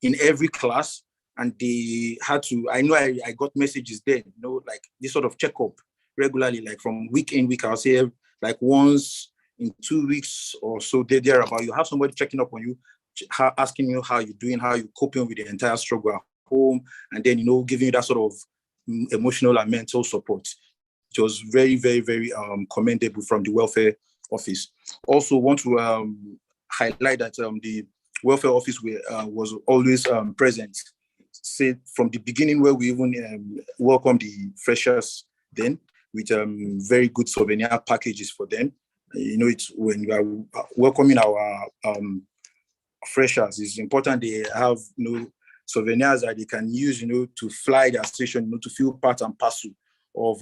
in every class. And they had to, I know I got messages there, this sort of checkup, regularly, like from week in, week out, say like once in 2 weeks or so, there about. You have somebody checking up on you, asking you how you're doing, how you're coping with the entire struggle at home, and then, giving you that sort of emotional and mental support. It was very, very, very commendable from the welfare office. Also want to highlight that the welfare office was always present, say from the beginning, where we even welcomed the freshers then with very good souvenir packages for them. It's when you are welcoming our freshers, it's important they have souvenirs that they can use to fly their station, to feel part and parcel of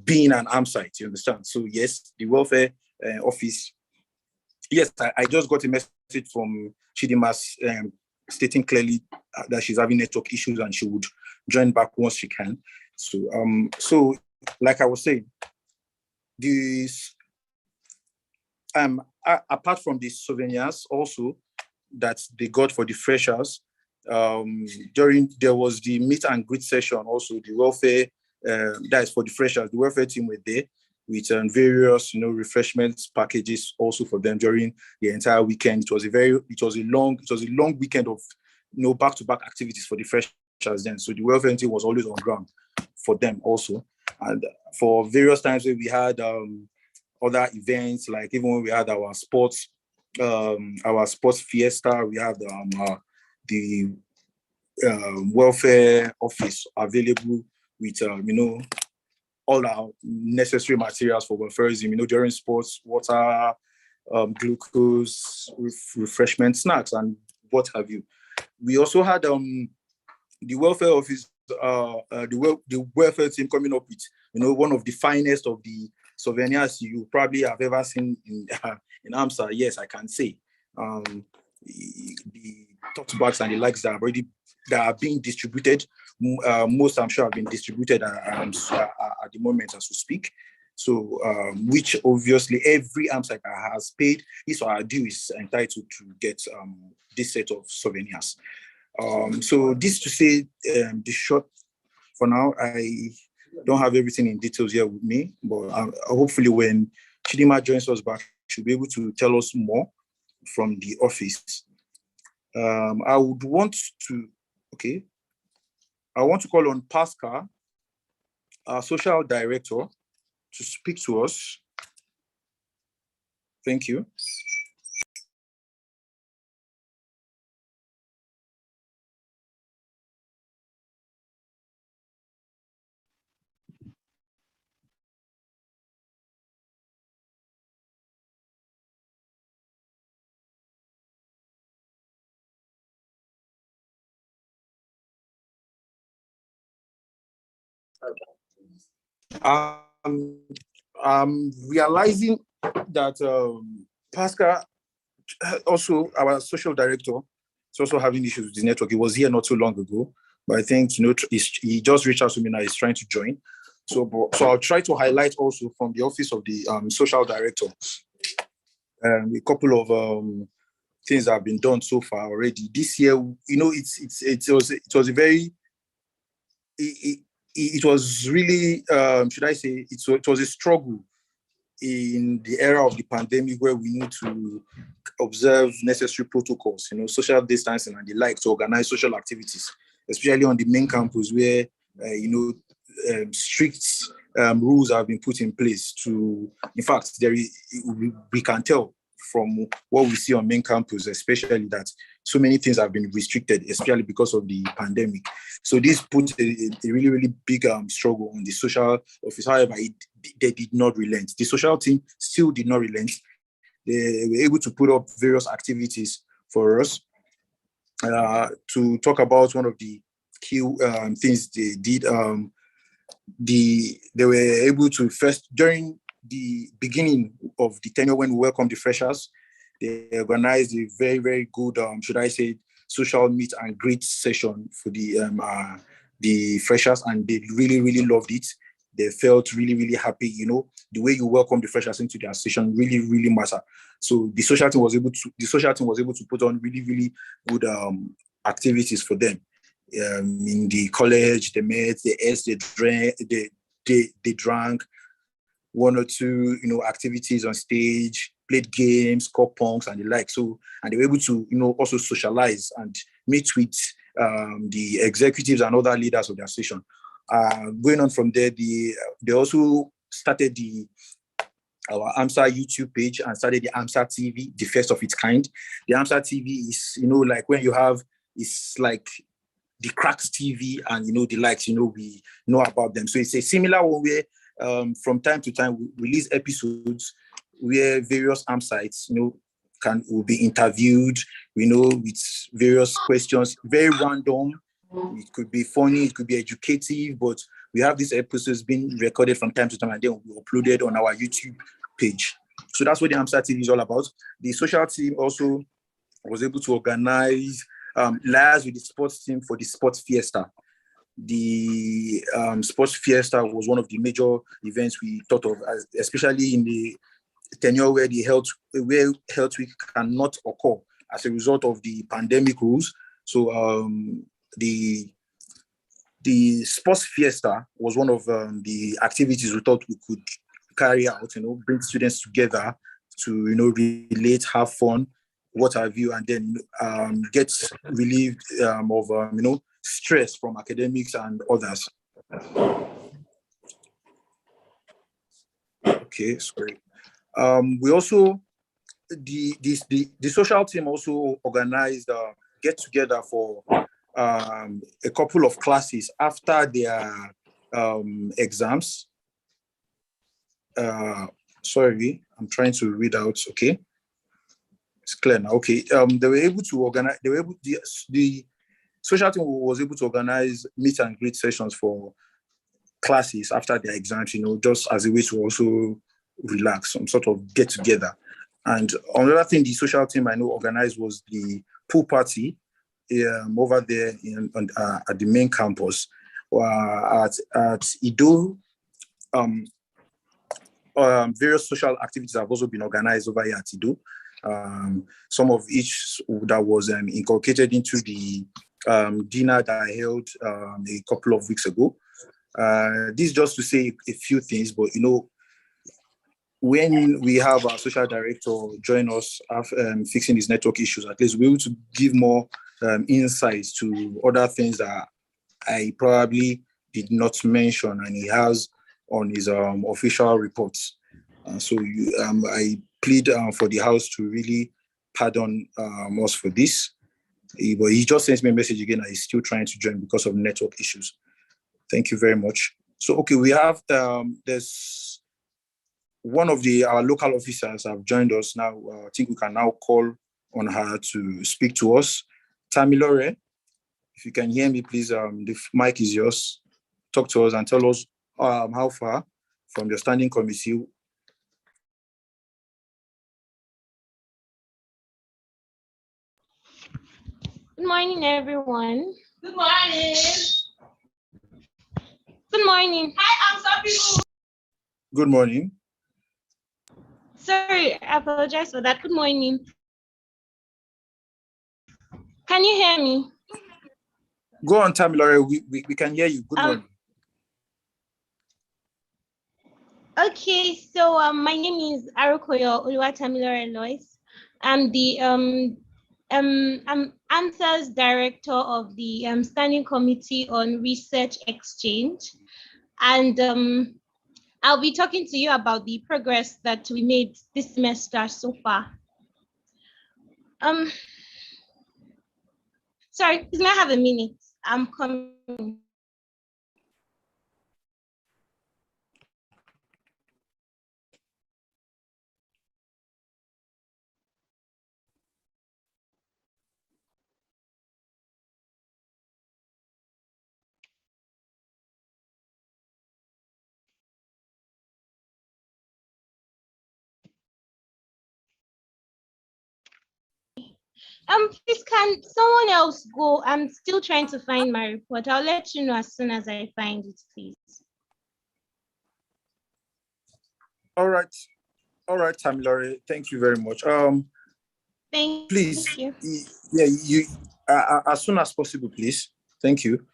being an AMSA, you understand? So yes, the welfare office. Yes, I just got a message from Chidimas stating clearly that she's having network issues and she would join back once she can. So like I was saying, this apart from the souvenirs also that they got for the freshers, there was the meet and greet session also. The welfare, that is for the freshers, the welfare team were there with various refreshments packages also for them during the entire weekend. It was a long weekend of back-to-back activities for the freshers then. So the welfare team was always on ground for them also. And for various times where we had other events, like even when we had our sports fiesta, we had the welfare office available with all our necessary materials for welfareism, during sports, water, glucose, refreshment, snacks, and what have you. We also had the welfare office, the welfare team coming up with, one of the finest of the souvenirs you probably have ever seen in AMSA. Yes, I can say. The tote bags and the likes that are being distributed. Most, I'm sure, have been distributed at the moment as we speak. So, which obviously every AMSA that has paid his or her due is entitled to get this set of souvenirs. So this to say, the short for now, I don't have everything in details here with me, but hopefully when Chidima joins us back, she'll be able to tell us more from the office. I want to call on Pascal, our social director, to speak to us. Thank you. I'm realizing that Pascal, also our social director, is also having issues with the network. He was here not too long ago, but I think he just reached out to me now. He's trying to join. So I'll try to highlight also from the office of the social director a couple of things that have been done so far already this year. It was a very it was really, should I say, it was a struggle in the era of the pandemic where we need to observe necessary protocols, social distancing and the like, to organize social activities, especially on the main campus where, strict rules have been put in place in fact, we can tell from what we see on main campus, especially that so many things have been restricted, especially because of the pandemic. So this put a really, really big struggle on the social office. However, they did not relent. The social team still did not relent. They were able to put up various activities for us. To talk about one of the key things they did, they were able to first, during the beginning of the tenure when we welcomed the freshers, they organized a very, very good, should I say, social meet and greet session for the freshers, and they really, really loved it. They felt really, really happy. The way you welcome the freshers into their session really, really matter. So the social team was able to put on really, really good activities for them. In the college, they met, they ate, they drank, they drank, one or two, activities on stage, played games, called punks and the like. So, and they were able to, also socialize and meet with the executives and other leaders of the association. Going on from there, they also started our AMSA YouTube page and started the AMSA TV, the first of its kind. The AMSA TV is, like when you have, it's like the cracks TV and, the likes, we know about them. So it's a similar one where from time to time we release episodes where various AMSites, will be interviewed, with various questions, very random. It could be funny, it could be educative, but we have these episodes being recorded from time to time and then we uploaded on our YouTube page. So that's what the AMSA TV is all about. The social team also was able to organize liaise with the sports team for the sports fiesta. The sports fiesta was one of the major events we thought of, especially in the tenure where health week cannot occur as a result of the pandemic rules. So the sports fiesta was one of the activities we thought we could carry out, bring students together to, relate, have fun, what have you, and then get relieved of, stress from academics and others. Okay, sorry. We also, the social team also organized a get together for a couple of classes after their exams. Sorry, I'm trying to read out. Okay, it's clear now. Okay, they were able to organize. The social team was able to organize meet and greet sessions for classes after their exams. Just as a way to also relax, some sort of get together. And another thing the social team I know organized was the pool party over there at the main campus at Ido. Various social activities have also been organized over here at Ido. Some of each that was inculcated into the dinner that I held a couple of weeks ago. This just to say a few things, but when we have our social director join us fixing these network issues, at least we're able to give more insights to other things that I probably did not mention and he has on his official reports. So I plead for the House to really pardon us for this. But he just sends me a message again that he's still trying to join because of network issues. Thank you very much. So, okay, we have, there's one of our local officers have joined us now. I think we can now call on her to speak to us. Tamilore, if you can hear me, please, the mic is yours. Talk to us and tell us how far from your standing committee. Good morning, everyone. Good morning. Good morning. Hi, AMSA people. Good morning. Sorry, I apologize for that. Good morning. Can you hear me? Go on, Tamilore. We can hear you. Good morning. Okay, so my name is Arukoyo Oluwatamilore Lois. I'm the I'm AMSA's director of the Standing Committee on Research Exchange, and I'll be talking to you about the progress that we made this semester so far. Sorry, please may I have a minute? I'm coming. Please can someone else go? I'm still trying to find my report. I'll let you know as soon as I find it, please. All right, Tamilore. Thank you very much. Please, you. Yeah, you as soon as possible, please. Thank you.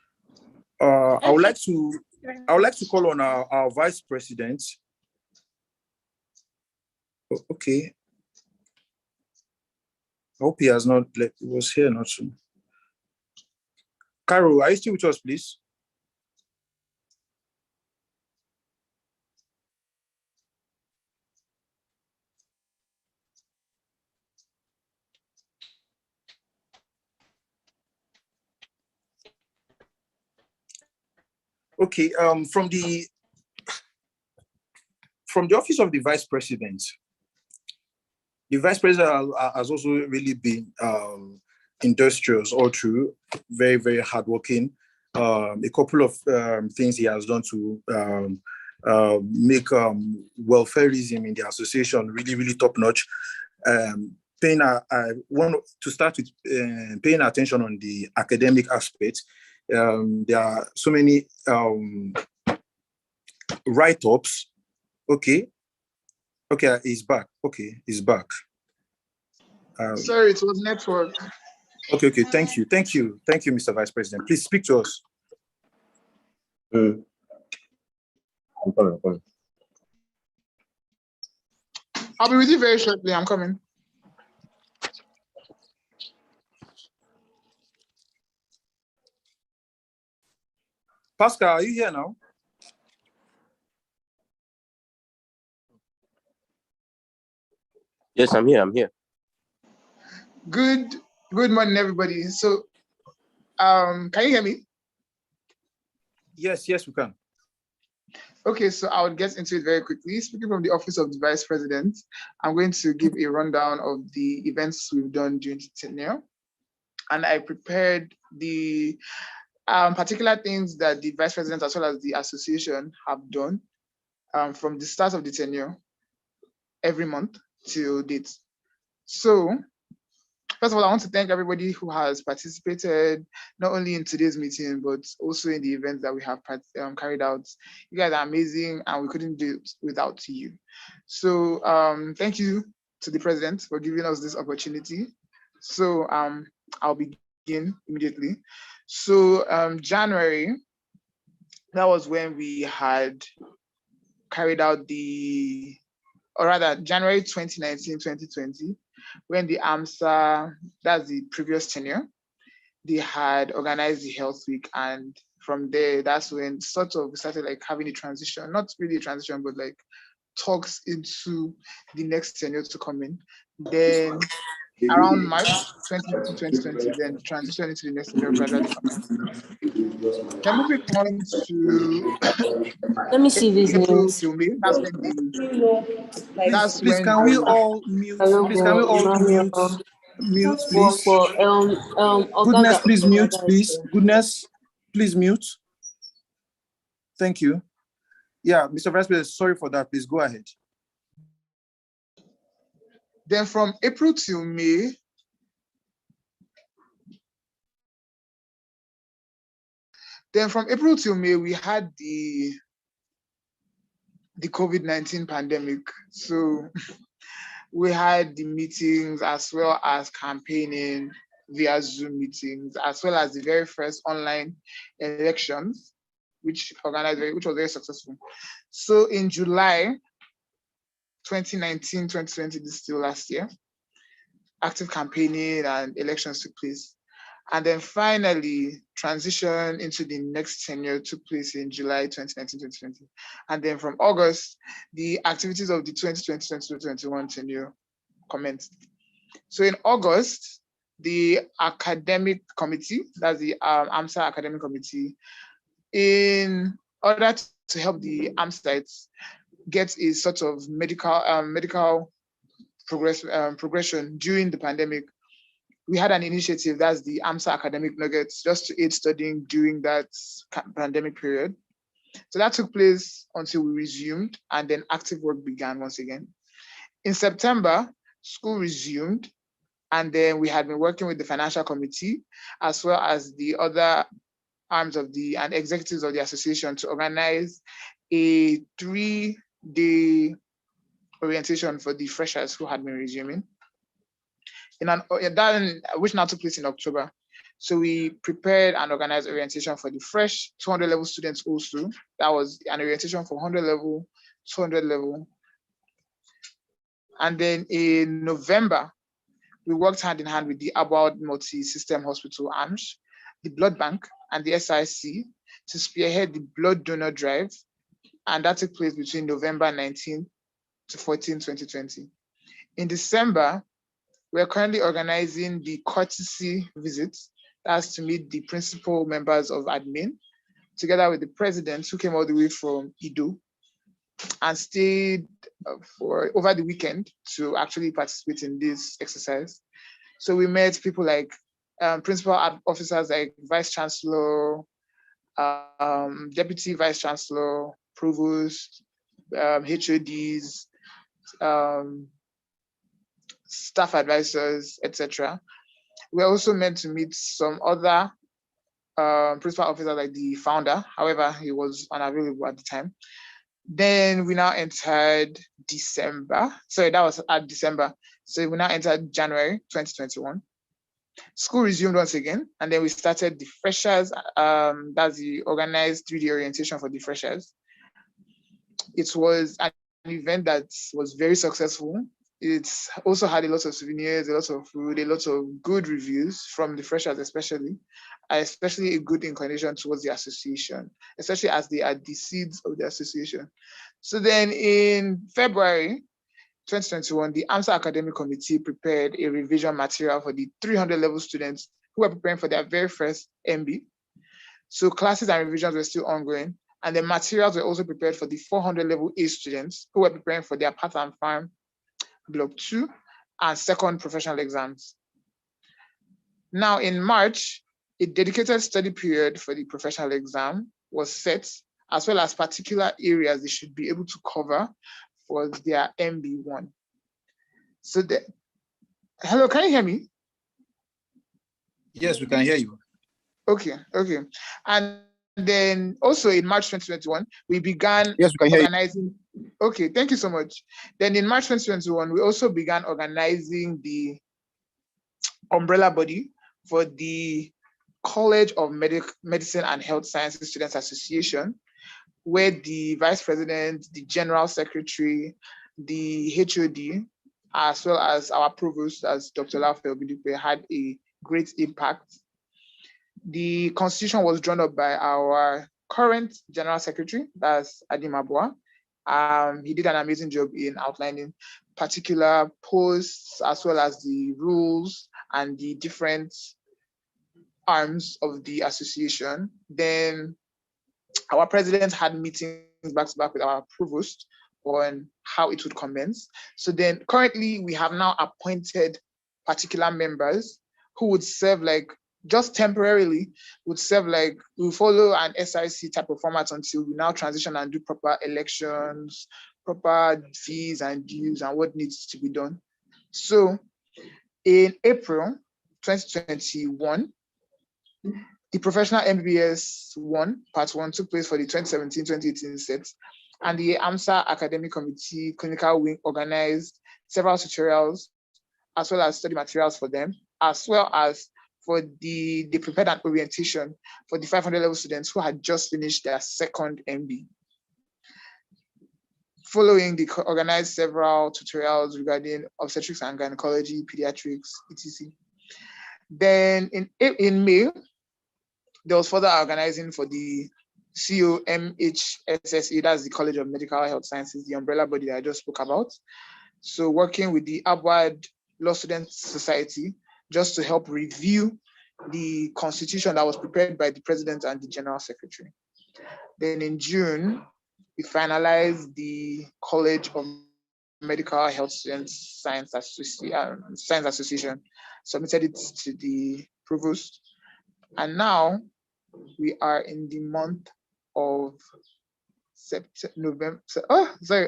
I would like to I would like to call on our Vice President. Oh, okay. I hope he has not left. He was here not soon. Carol, are you still with us, please? Okay, from the office of the Vice President, has also really been industrious all through, very, very hardworking. A couple of things he has done to make welfareism in the association really, really top notch. I want to start with paying attention on the academic aspect. There are so many write-ups. Okay, he's back. Okay, he's back. Sorry, it was network. Okay, thank you, Mr. Vice President. Please speak to us. I'm coming. I'll be with you very shortly. I'm coming. Pascal, are you here now? Yes, I'm here. Good morning, everybody. So, can you hear me? Yes, we can. Okay, so I'll get into it very quickly. Speaking from the Office of the Vice President, I'm going to give a rundown of the events we've done during the tenure. And I prepared the particular things that the Vice President as well as the association have done from the start of the tenure every month till date. So, first of all, I want to thank everybody who has participated, not only in today's meeting, but also in the events that we have carried out. You guys are amazing, and we couldn't do it without you. So thank you to the President for giving us this opportunity. So I'll begin immediately. So January, that was when we had carried out January 2019, 2020, when the AMSA, that's the previous tenure, they had organized the Health Week. And from there, that's when sort of we started like having a transition, not really a transition, but like talks into the next tenure to come in. Then around March 2020, then the transition into the next tenure gradually commenced. Then moving on to Let me see these April names. till May, that's when Please, can we all mute? Please, can we all mute? Mute, please. Goodness, please mute, please. Goodness, please mute. Thank you. Yeah, Mr. Vice President, sorry for that. Please go ahead. Then from April till May, we had the COVID-19 pandemic. So we had the meetings as well as campaigning via Zoom meetings, as well as the very first online elections, which was very successful. So in July 2019, 2020, this is still last year, active campaigning and elections took place. And then finally, transition into the next tenure took place in July 2019, 2020. And then from August, the activities of the 2020-2021 tenure commenced. So in August, the academic committee, that's the AMSA Academic Committee, in order to help the AMSites get a sort of medical progression during the pandemic, we had an initiative, that's the AMSA Academic Nuggets, just to aid studying during that pandemic period. So that took place until we resumed, and then active work began once again. In September, school resumed, and then we had been working with the financial committee, as well as the other arms of and executives of the association to organize a 3-day orientation for the freshers who had been resuming. Which now took place in October. So we prepared and organized orientation for the fresh 200 level students also. That was an orientation for 100 level, 200 level. And then in November, we worked hand in hand with the Abroad Multi-System Hospital, AMSH, the Blood Bank, and the SIC to spearhead the blood donor drive. And that took place between November 19 to 14, 2020. In December, we're currently organizing the courtesy visit. That's to meet the principal members of admin, together with the president who came all the way from Ido and stayed for over the weekend to actually participate in this exercise. So we met people like principal officers like Vice Chancellor, Deputy Vice Chancellor, Provost, HODs, staff advisors, etc. We are also meant to meet some other principal officer like the founder. However, he was unavailable at the time. Then we now entered December. Sorry, that was at December. So we now entered January 2021. School resumed once again, and then we started the freshers. That's the organized 3D orientation for the freshers. It was an event that was very successful. It also had a lot of souvenirs, a lot of food, a lot of good reviews from the freshers, especially a good inclination towards the association, especially as they are the seeds of the association. So then in February 2021, the AMSA Academic Committee prepared a revision material for the 300 level students who were preparing for their very first MB. So classes and revisions were still ongoing, and the materials were also prepared for the 400 level A students who were preparing for their Path and Farm Block 2 and second professional exams. Now in March, a dedicated study period for the professional exam was set, as well as particular areas they should be able to cover for their MB1. So hello, can you hear me? Yes, we can hear you. Okay. And then also in March 2021, we began organizing. Okay, thank you so much. Then in March 2021, we also began organizing the umbrella body for the College of Medicine and Health Sciences Students Association, where the Vice President, the General Secretary, the HOD, as well as our Provost, as Dr. Lafe Obidipe, had a great impact. The constitution was drawn up by our current General Secretary, that's Adim Abua. He did an amazing job in outlining particular posts, as well as the rules and the different arms of the association. Then our president had meetings back to back with our provost on how it would commence. So then currently we have now appointed particular members who would serve like, just temporarily, would serve like, we follow an SIC type of format until we now transition and do proper elections, proper fees and dues and what needs to be done. So in April 2021, the professional MBBS 1, part 1, took place for the 2017-2018 set, and the AMSA Academic Committee Clinical Wing organized several tutorials, as well as study materials for them, as well as for they prepared an orientation for the 500 level students who had just finished their second MB. Following, they organized several tutorials regarding obstetrics and gynecology, pediatrics, etc. Then in May, there was further organizing for the COMHSSA, that's the College of Medical Health Sciences, the umbrella body that I just spoke about. So working with the Abwad Law Students Society, just to help review the constitution that was prepared by the president and the general secretary. Then in June, we finalized the College of Medical Health Science Association, submitted it to the provost. And now we are in the month of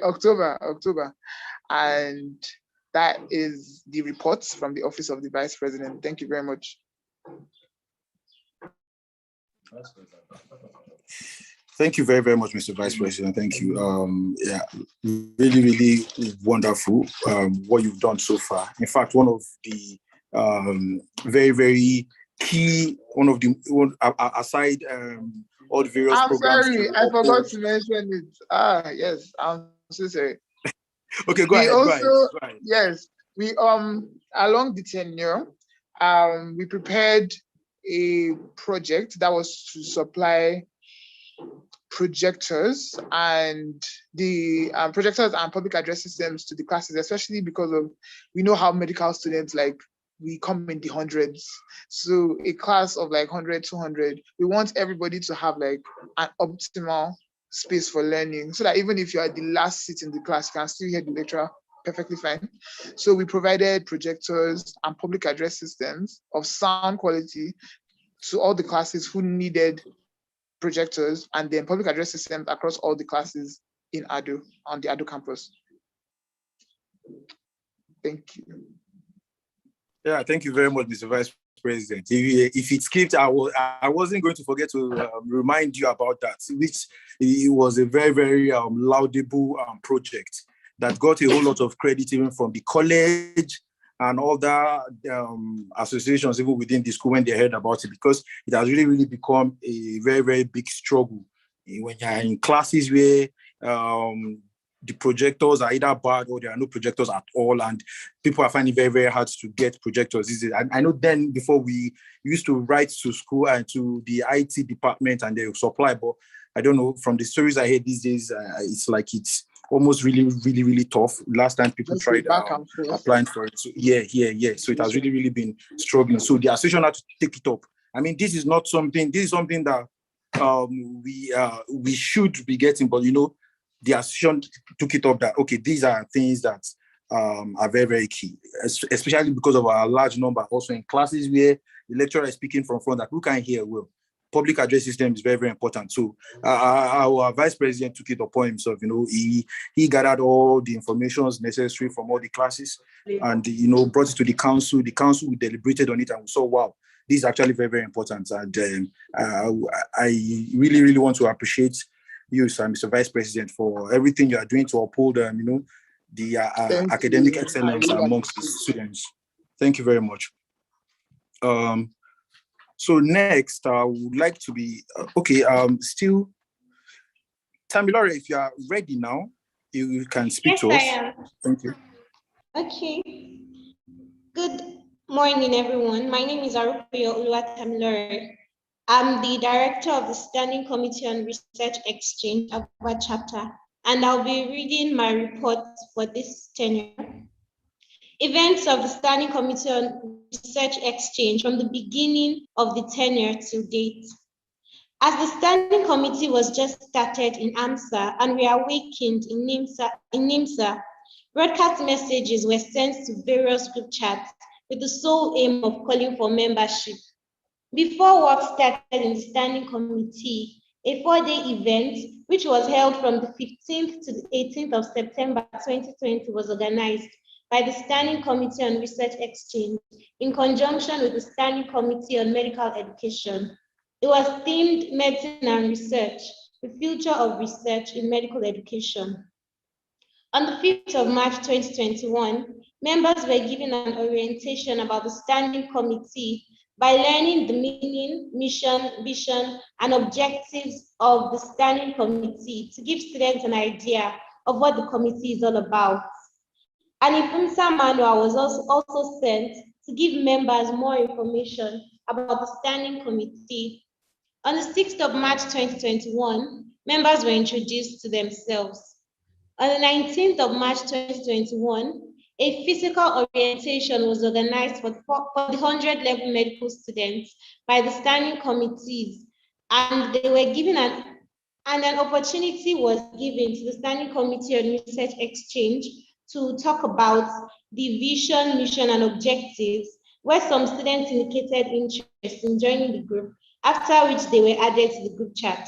October. And that is the reports from the Office of the Vice President. Thank you very much. Thank you very, very much, Mr. Vice President. Thank you. Yeah, really, really wonderful what you've done so far. In fact, one of the very, very key, aside all the various I'm programs. sorry, I forgot to mention it. Yes, I'm so sorry. Okay, go We ahead. also, Go ahead. yes, we along the tenure, we prepared a project that was to supply projectors and the projectors and public address systems to the classes, especially because of, we know how medical students, like, we come in the hundreds. So a class of like 100, 200, we want everybody to have like an optimal space for learning, so that even if you are the last seat in the class, you can still hear the lecturer perfectly fine. So we provided projectors and public address systems of sound quality to all the classes who needed projectors, and then public address systems across all the classes in ADO, on the ADO campus. Thank you. Yeah, thank you very much, Mr. Vice President. If it skipped, I wasn't going to forget to remind you about that, which it was a very, very laudable project that got a whole lot of credit even from the college and other associations even within the school when they heard about it, because it has really, really become a very, very big struggle when you're in classes where the projectors are either bad or there are no projectors at all, and people are finding it very, very hard to get projectors. I know then before we used to write to school and to the IT department and they will supply, but I don't know, from the stories I hear these days, it's like it's almost really, really, really tough. Last time people tried applying for it. So, yeah. So it has really, really been struggling. So the association had to take it up. I mean, this is something that we should be getting, but the association took it up that, okay, these are things that are very, very key, especially because of our large number. Also in classes where the lecturer is speaking from front that who can't hear well. Public address system is very, very important. So our vice president took it upon himself. He gathered all the information necessary from all the classes and brought it to the council. The council deliberated on it and we saw, wow, this is actually very, very important. And I really, really want to appreciate you, sir, Mr. Vice President, for everything you are doing to uphold, the academic excellence amongst the students. Thank you very much. So next, I would like to be still, Tamilore, if you are ready now, you can speak to us. Yes, I am. Thank you. Okay. Good morning, everyone. My name is Arukuyo Oluwatamilore. I'm the director of the Standing Committee on Research Exchange, Aba chapter, and I'll be reading my report for this tenure. Events of the Standing Committee on Research Exchange from the beginning of the tenure to date. As the Standing Committee was just started in AMSA and reawakened in NIMSA, broadcast messages were sent to various group chats with the sole aim of calling for membership. Before work started in the Standing Committee, a 4-day event, which was held from the 15th to the 18th of September 2020, was organized by the Standing Committee on Research Exchange in conjunction with the Standing Committee on Medical Education. It was themed Medicine and Research, the Future of Research in Medical Education. On the 5th of March 2021, members were given an orientation about the Standing Committee by learning the meaning, mission, vision, and objectives of the Standing Committee to give students an idea of what the committee is all about. An AMSA manual was also sent to give members more information about the Standing Committee. On the 6th of March 2021, members were introduced to themselves. On the 19th of March 2021, a physical orientation was organized for the 100 level medical students by the standing committees, and they were given an opportunity was given to the Standing Committee on Research Exchange to talk about the vision, mission, and objectives, where some students indicated interest in joining the group, after which they were added to the group chat.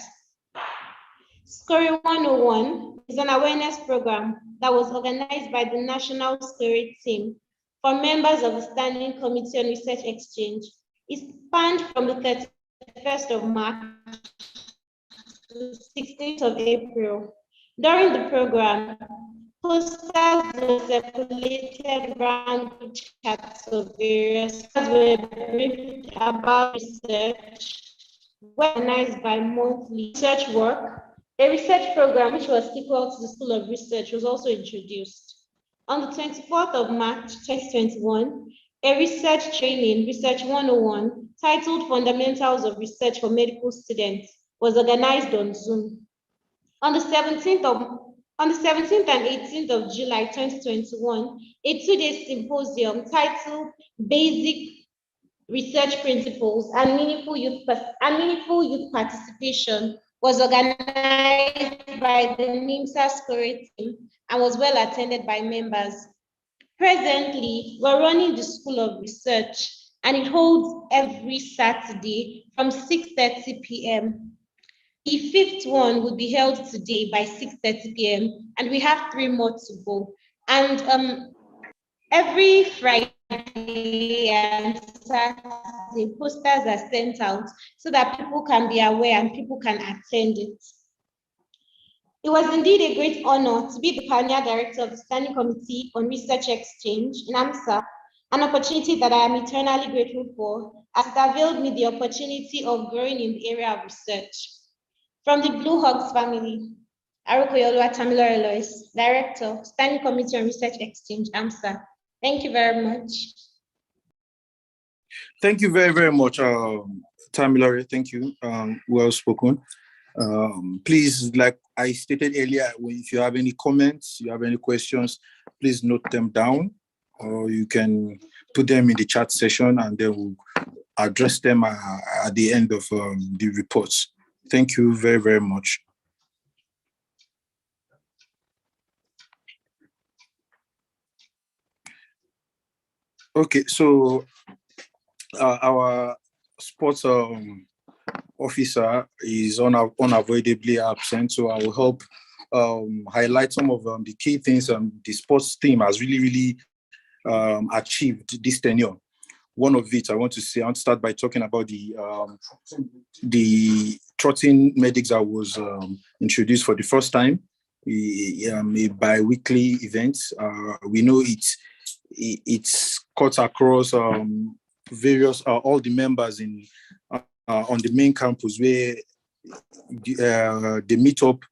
SCORE 101 is an awareness program that was organized by the National SCORE team for members of the Standing Committee on Research Exchange. It spanned from the 31st of March to 16th of April. During the program, Posters were circulated around group chats of various were briefed about research, organized by monthly research work. A research program, which was equal to the School of Research, was also introduced. On the 24th of March 2021, a research training, Research 101, titled Fundamentals of Research for Medical Students, was organized on Zoom. On the 17th and 18th of July 2021, a two-day symposium titled Basic Research Principles and Meaningful Youth Participation was organized by the NIMSA Score team and was well attended by members. Presently, we're running the School of Research, and it holds every Saturday from 6:30 p.m. The fifth one will be held today by 6:30 p.m. and we have 3 more to go. And every Friday and Saturday, posters are sent out so that people can be aware and people can attend it. It was indeed a great honor to be the pioneer director of the Standing Committee on Research Exchange in AMSA, an opportunity that I am eternally grateful for, as it availed me the opportunity of growing in the area of research. From the Blue Hogs family, Arukoyolua Tamilore Lois, Director, Standing Committee on Research Exchange, AMSA. Thank you very much. Thank you very, very much, Tamilore. Thank you. Well spoken. Please, like I stated earlier, if you have any comments, you have any questions, please note them down, or you can put them in the chat session and then we'll address them at the end of the reports. Thank you very, very much. Okay, so our sports officer is unavoidably absent, so I will help highlight some of the key things the sports team has really achieved this tenure. One of it, I want to start by talking about the trotting medics that was introduced for the first time, a bi-weekly event. We know it's cut across various all the members in on the main campus, where they meet up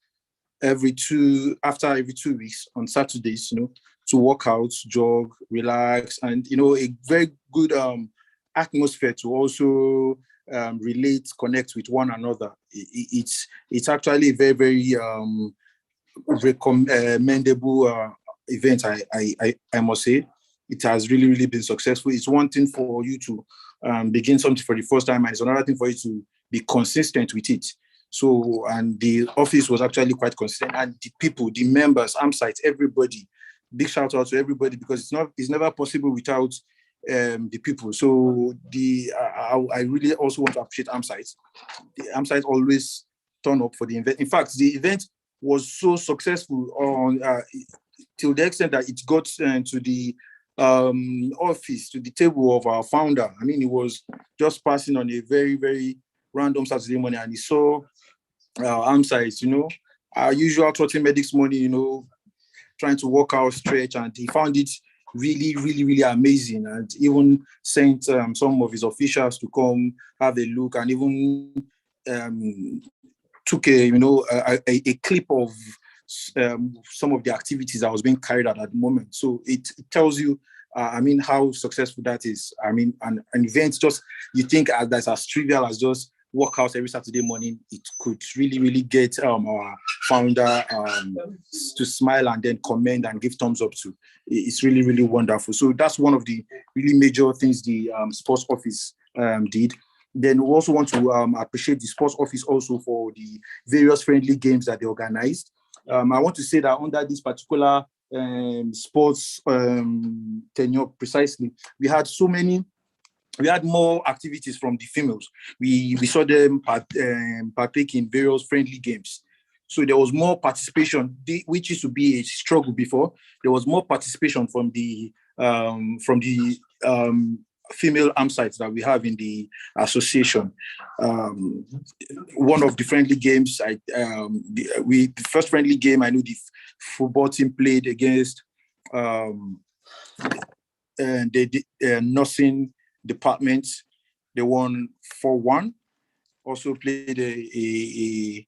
every 2 weeks on Saturdays, to work out, jog, relax, and a very good atmosphere to also relate, connect with one another. It's actually a very, very recommendable event. I must say, it has really been successful. It's one thing for you to begin something for the first time, and it's another thing for you to be consistent with it. So, and the office was actually quite consistent, and the people, the members, AMSITE, everybody, big shout out to everybody, because it's never possible without the people. So I really also want to appreciate AMSITE. The AMSITE always turn up for the event. In fact, the event was so successful till the extent that it got to the office, to the table of our founder. I mean, he was just passing on a very, very random Saturday morning, and he saw AMSITE, our usual trotting medics morning, trying to work out, stretch, and he found it really amazing, and even sent some of his officials to come have a look, and even took a clip of some of the activities that was being carried out at the moment. So it tells you, how successful that is. an event, just you think that's as trivial as just workouts every Saturday morning, it could really get our founder to smile and then commend and give thumbs up to. It's really wonderful. So that's one of the really major things the sports office did. Then we also want to appreciate the sports office also for the various friendly games that they organized. I want to say that under this particular sports tenure precisely, we had more activities from the females. We saw them partake in various friendly games. So there was more participation, which used to be a struggle before. There was more participation from the female AMSites that we have in the association. One of the friendly games, the first friendly game I know the football team played against the nursing department. They won 4-1. Also played a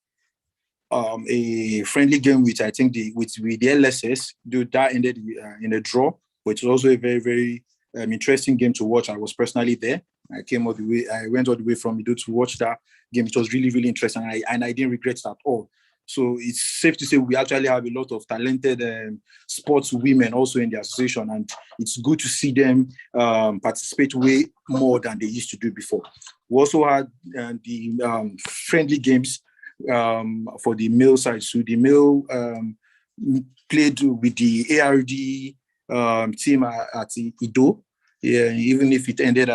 friendly game with, I think, with the LSS. That ended in a draw, which was also a very, very interesting game to watch. I was personally there. I went all the way from Ido to watch that game. It was really, really interesting, and I didn't regret it at all. So it's safe to say we actually have a lot of talented sports women also in the association, and it's good to see them participate way more than they used to do before. We also had the friendly games for the male side. So the male played with the ARD team at Ido, even if it ended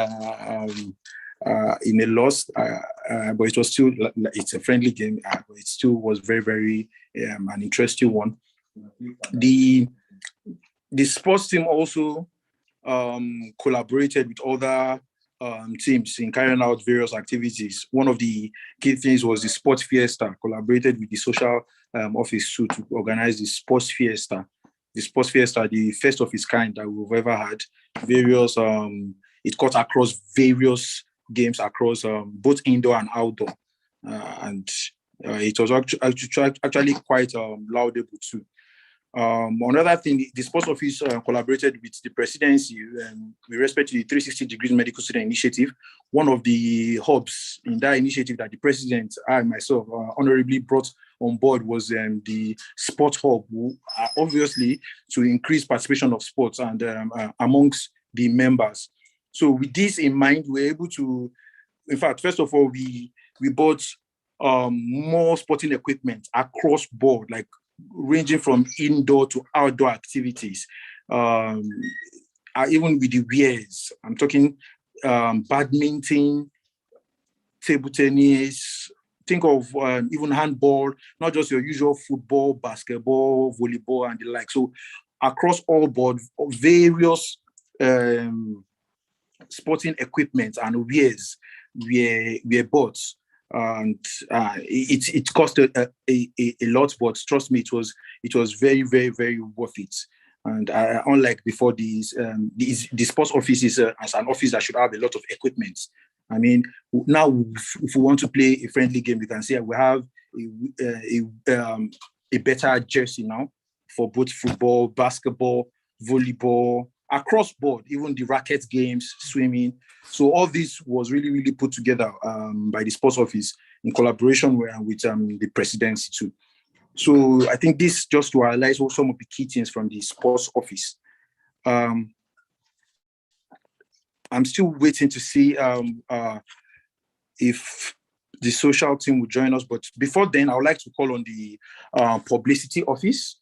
in a loss, but it was still, it's a friendly game. It still was very, very an interesting one. The sports team also collaborated with other teams in carrying out various activities. One of the key things was the sports fiesta, collaborated with the social office to organize the sports fiesta. The sports fiesta, the first of its kind that we've ever had. Various, it cut across various games across both indoor and outdoor. And it was actually quite laudable too. Another thing, the sports office collaborated with the presidency with respect to the 360 Degrees Medical Student Initiative. One of the hubs in that initiative that the president, I myself, honorably brought on board was the sports hub, obviously to increase participation of sports and amongst the members. So with this in mind, we're able to, in fact, first of all, we bought more sporting equipment across board, like ranging from indoor to outdoor activities. Even with the wears, I'm talking badminton, table tennis, think of even handball, not just your usual football, basketball, volleyball, and the like. So across all board, various sporting equipment and wares were bought. And it cost a lot, but trust me, it was very, very, very worth it. And unlike before, the sports office is as an office that should have a lot of equipment. I mean, now if we want to play a friendly game, you can see we have a better jersey now for both football, basketball, volleyball, across board, even the racket games, swimming. So all this was really, really put together by the sports office in collaboration with the presidency too. So I think this just to highlight some of the key things from the sports office. I'm still waiting to see if the social team will join us. But before then, I would like to call on the publicity office,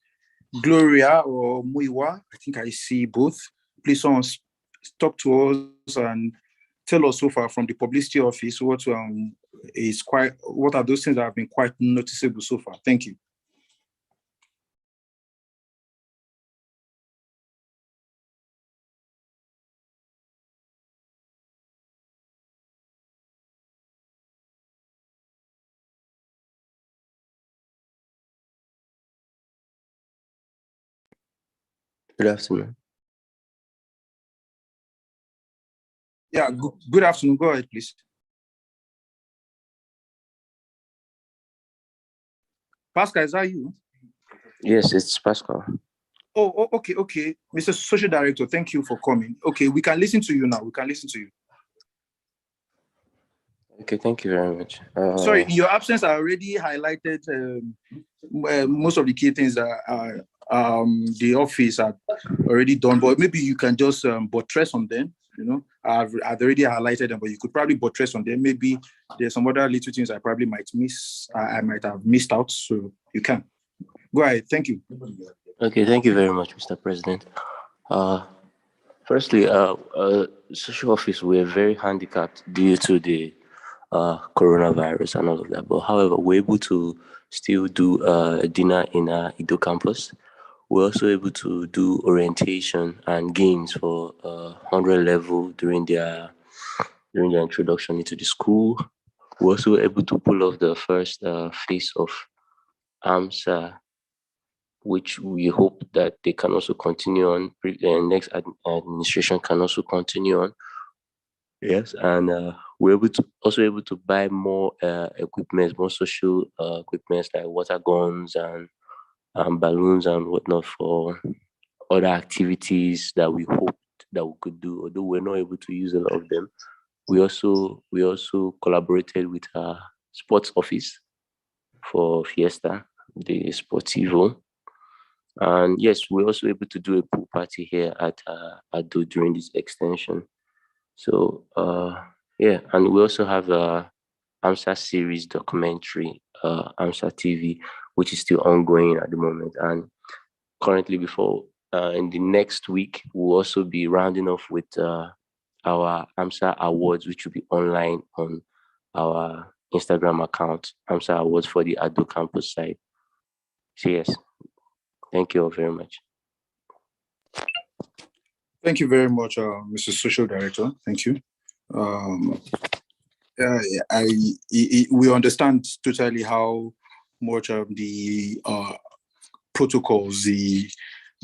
Gloria or Muiwa. I think I see both. Please talk to us and tell us so far from the publicity office what are those things that have been quite noticeable so far. Thank you. Good afternoon. Yeah, good afternoon. Go ahead, please. Pascal, is that you? Yes, it's Pascal. Oh, okay. Mr. Social Director, thank you for coming. Okay, we can listen to you now. Okay, thank you very much. Sorry, in your absence, I already highlighted most of the key things that the office had already done, but maybe you can just buttress on them. You know, I've already highlighted them, but you could probably buttress on them. Maybe there's some other little things I probably might miss. I might have missed out, so you can go ahead. Thank you. Okay, thank you very much, Mr. President. Firstly, social office, we're very handicapped due to the coronavirus and all of that. But however, we're able to still do a dinner in Ido campus, we're also able to do orientation and games for 100 level during their introduction into the school. We're also able to pull off the first phase of AMSA, which we hope that they can also continue on. Next administration can also continue on. Yes, and we're also able to buy more equipment, more social equipment like water guns and balloons and whatnot for other activities that we hoped that we could do. Although we're not able to use a lot of them, we also collaborated with our sports office for Fiesta, the Sportivo. And yes, we're also able to do a pool party here at Ado during this extension. So yeah, and we also have a AMSA series documentary, AMSA TV, which is still ongoing at the moment. And currently, before in the next week, we'll also be rounding off with our AMSA Awards, which will be online on our Instagram account, AMSA Awards for the Ado campus side. So yes, thank you all very much. Thank you very much, Mr. Social Director. Thank you. We understand totally how much of the protocols, the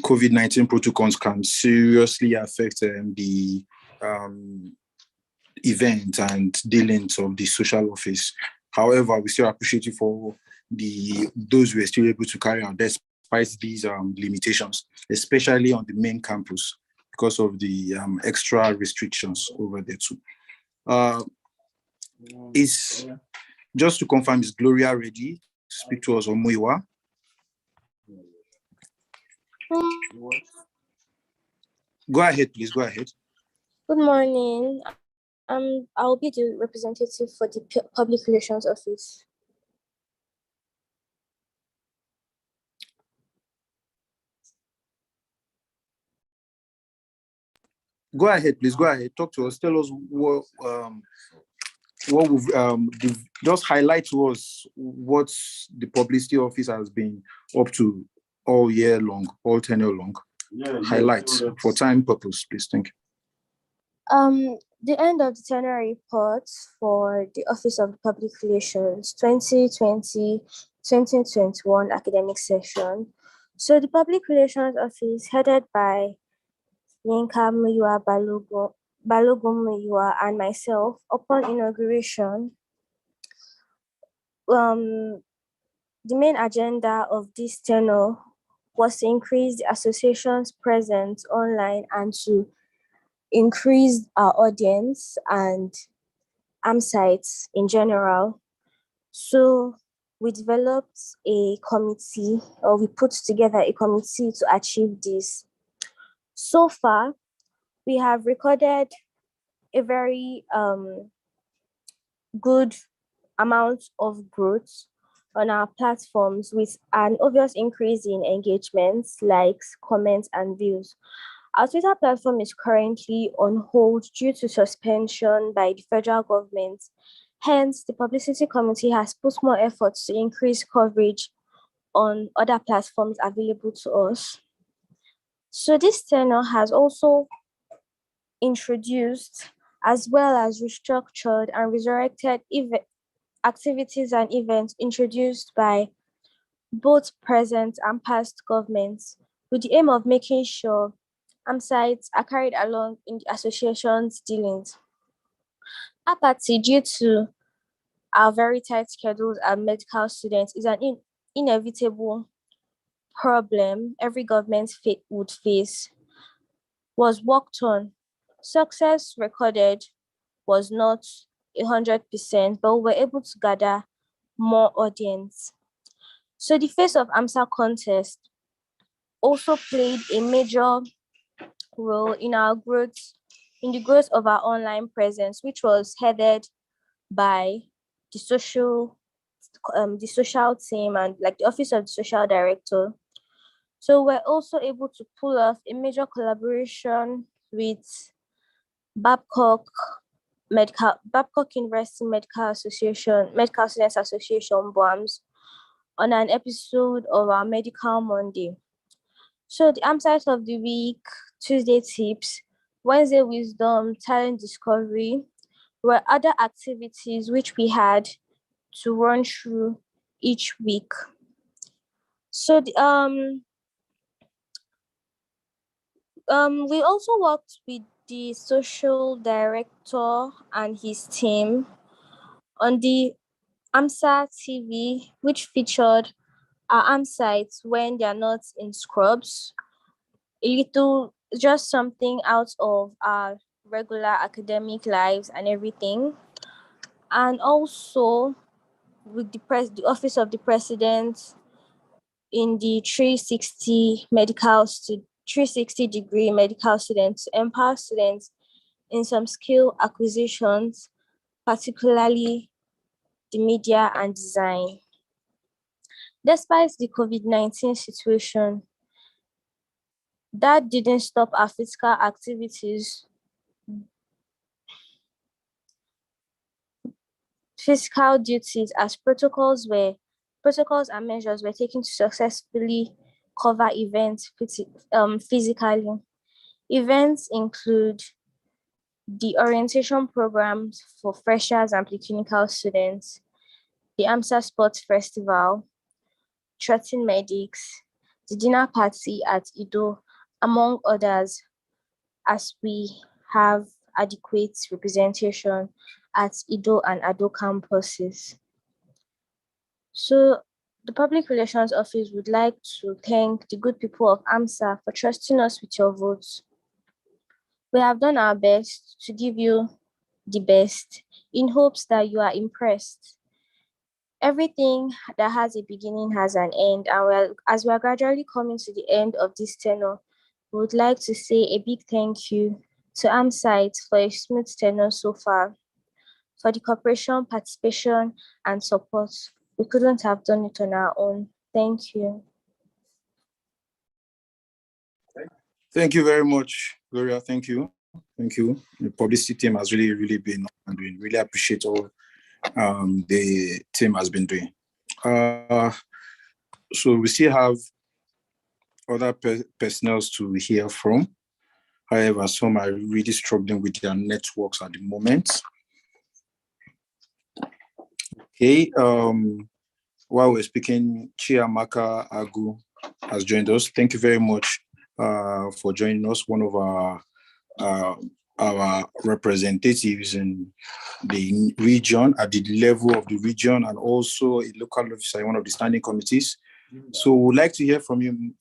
COVID-19 protocols, can seriously affect the event and dealings of the social office. However, we still appreciate you for those who are still able to carry out despite these limitations, especially on the main campus because of the extra restrictions over there too. Is just to confirm, is Gloria ready to speak to us on Muiwa? Go ahead, please. Go ahead. Good morning. I'll be the representative for the Public Relations Office. Go ahead, please. Go ahead. Talk to us. Tell us what we've just highlight to us what the publicity office has been up to all year long, all tenure long. Highlights for time purpose, please. Thank you. The end of the tenure report for the Office of Public Relations 2020-2021 academic session. So the Public Relations Office, headed by Yinka Muyiwa Balogun Muyiwa and myself, upon inauguration, the main agenda of this tenure was to increase the association's presence online and to increase our audience and AMSites in general. So we developed a committee, or we put together a committee to achieve this. So far, we have recorded a very good amount of growth on our platforms with an obvious increase in engagements, likes, comments, and views. Our Twitter platform is currently on hold due to suspension by the federal government. Hence, the Publicity Committee has put more efforts to increase coverage on other platforms available to us. So this tenure has also introduced, as well as restructured and resurrected activities and events introduced by both present and past governments, with the aim of making sure AMSites are carried along in the association's dealings. Apathy due to our very tight schedules as medical students is an inevitable problem every government would face, was worked on. Success recorded was not 100%, but we were able to gather more audience. So the Face of AMSA contest also played a major role in our growth, in the growth of our online presence, which was headed by the social team and like the Office of the Social Director. So we're also able to pull off a major collaboration with Babcock University Medical Students Association, BOAMS, on an episode of our Medical Monday. So the AMSA of the week, Tuesday tips, Wednesday wisdom, talent discovery were other activities which we had to run through each week. So we also worked with the social director and his team on the AMSA TV, which featured our AMSites when they are not in scrubs. A little, just something out of our regular academic lives and everything. And also with the office of the president in the 360 degree medical students to empower students in some skill acquisitions, particularly the media and design. Despite the COVID-19 situation, that didn't stop our physical activities. Physical duties as protocols and measures were taken to successfully cover events physically. Events include the orientation programs for freshers and preclinical students, the AMSA Sports Festival, Trotting Medics, the dinner party at Ido, among others, as we have adequate representation at Ido and Ado campuses. So the Public Relations Office would like to thank the good people of AMSA for trusting us with your votes. We have done our best to give you the best in hopes that you are impressed. Everything that has a beginning has an end, and as we are gradually coming to the end of this tenure, we would like to say a big thank you to AMSite for a smooth tenure so far, for the cooperation, participation, and support. We couldn't have done it on our own. Thank you. Thank you very much, Gloria. Thank you. Thank you. The publicity team has really been and we really appreciate all the team has been doing. So we still have other personnel to hear from. However, some are really struggling with their networks at the moment. Okay. While we're speaking, Chiamaka Agu has joined us. Thank you very much for joining us. One of our representatives in the region, at the level of the region, and also a local officer in one of the standing committees. So we'd like to hear from you,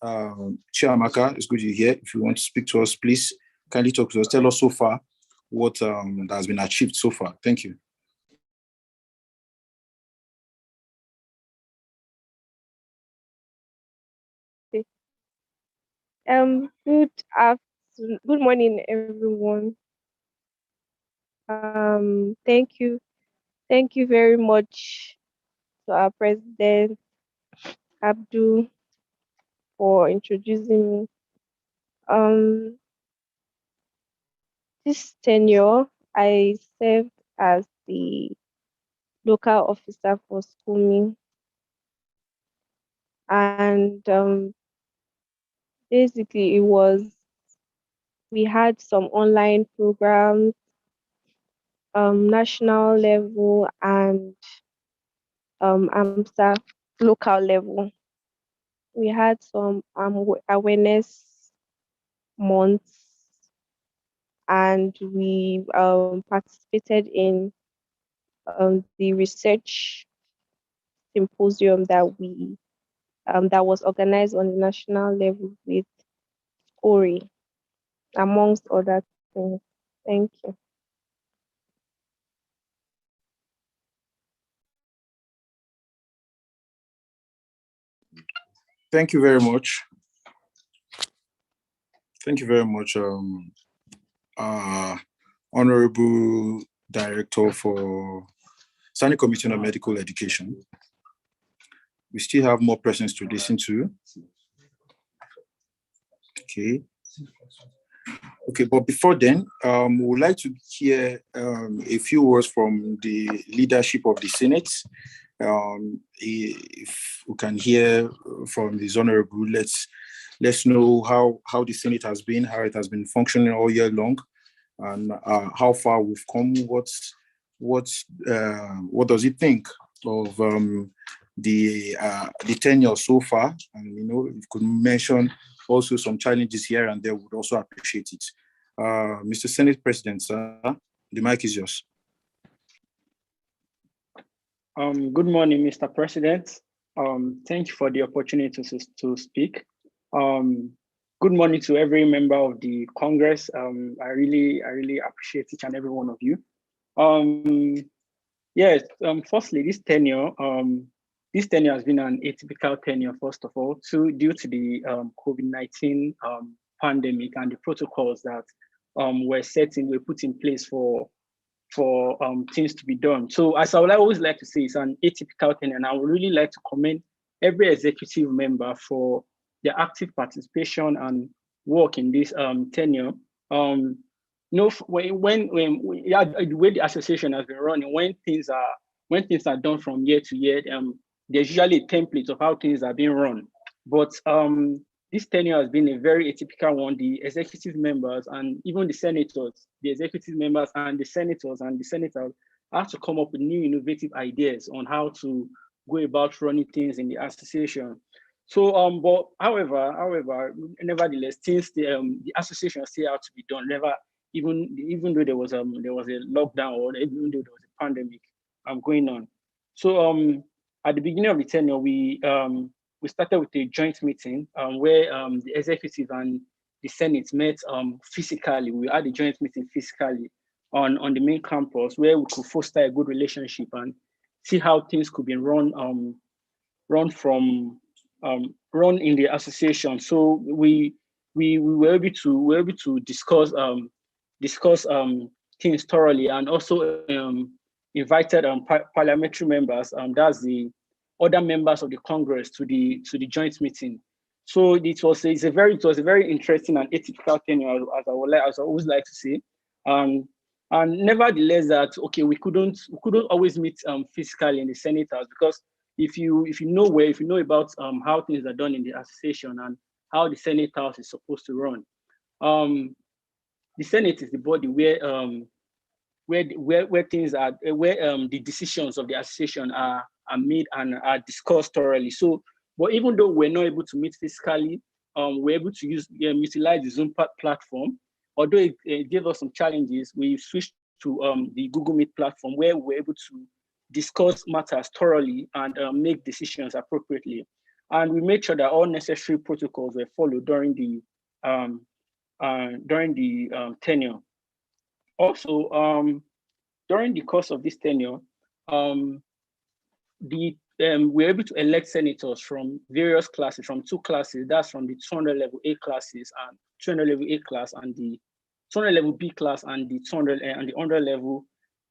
Chiamaka. It's good you're here. If you want to speak to us, please kindly talk to us. Tell us so far what has been achieved so far. Thank you. Good morning, everyone. Thank you very much to our president, Abdul, for introducing me. This tenure, I served as the local officer for schooling, and basically we had some online programs, national level and AMSA local level. We had some awareness months, and we participated in the research symposium that was organized on the national level with Ori, amongst other things. Thank you. Thank you very much. Thank you very much, Honorable Director for Standing Committee on Medical Education. We still have more persons to listen to. Okay, but before then, we would like to hear a few words from the leadership of the Senate. If we can hear from this honorable, let's let's know how the Senate has been, how it has been functioning all year long, and how far we've come. What does it think of the tenure so far? And if you could mention also some challenges here and there, would also appreciate it. Mr. Senate President, sir, the mic is yours. Good morning, Mr. President. Thank you for the opportunity to speak. Good morning to every member of the Congress. I really appreciate each and every one of you. Yes, firstly, this tenure has been an atypical tenure, first of all, due to the COVID-19 pandemic and the protocols that were put in place for things to be done. So as I would always like to say, it's an atypical tenure, and I would really like to commend every executive member for their active participation and work in this tenure. When the way the association has been running, when things are done from year to year, there's usually a template of how things are being run. But this tenure has been a very atypical one. The executive members and even the senators, the executive members and the senators have to come up with new innovative ideas on how to go about running things in the association. So, but however, nevertheless, things the association still had to be done. Even though there was a lockdown or even though there was a pandemic going on. So at the beginning of the tenure, we started with a joint meeting where the executive and the Senate met physically. We had a joint meeting physically on the main campus where we could foster a good relationship and see how things could be run in the association. So we were able to discuss things thoroughly, and also invited parliamentary members, that's the other members of the Congress, to the joint meeting. So it was a very interesting and atypical tenure, as I always like to say. And nevertheless, that we couldn't always meet physically in the Senate House, because if you know about how things are done in the association and how the Senate House is supposed to run, the Senate is the body where things are, where the decisions of the association are made and are discussed thoroughly. So, but even though we're not able to meet physically, we're able to utilize the Zoom platform. Although it gave us some challenges, we switched to the Google Meet platform, where we're able to discuss matters thoroughly and make decisions appropriately. And we made sure that all necessary protocols were followed during the tenure. Also, during the course of this tenure, we were able to elect senators from various classes, from two classes. That's from the 200 level A classes and 200 level A class, and the 200 level B class, and the 200 and the 100 level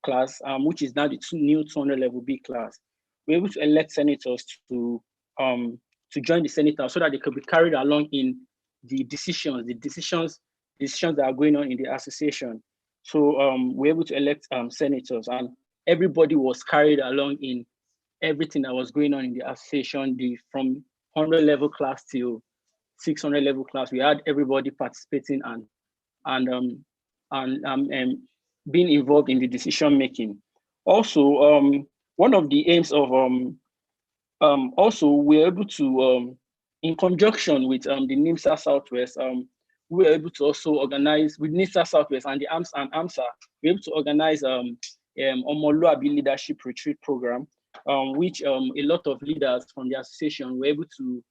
class, which is now the new 200 level B class. We're able to elect senators to join the Senate House so that they could be carried along in the decisions that are going on in the association. So we're able to elect senators, and everybody was carried along in everything that was going on in the association, from 100 level class till 600 level class. We had everybody participating and being involved in the decision making. Also, one of the aims of also we're able to, in conjunction with the NIMSA Southwest, we were able to also organize with NIMSA Southwest and the AMSA, we're able to organize Omoluabi Leadership Retreat Program, which a lot of leaders from the association were able to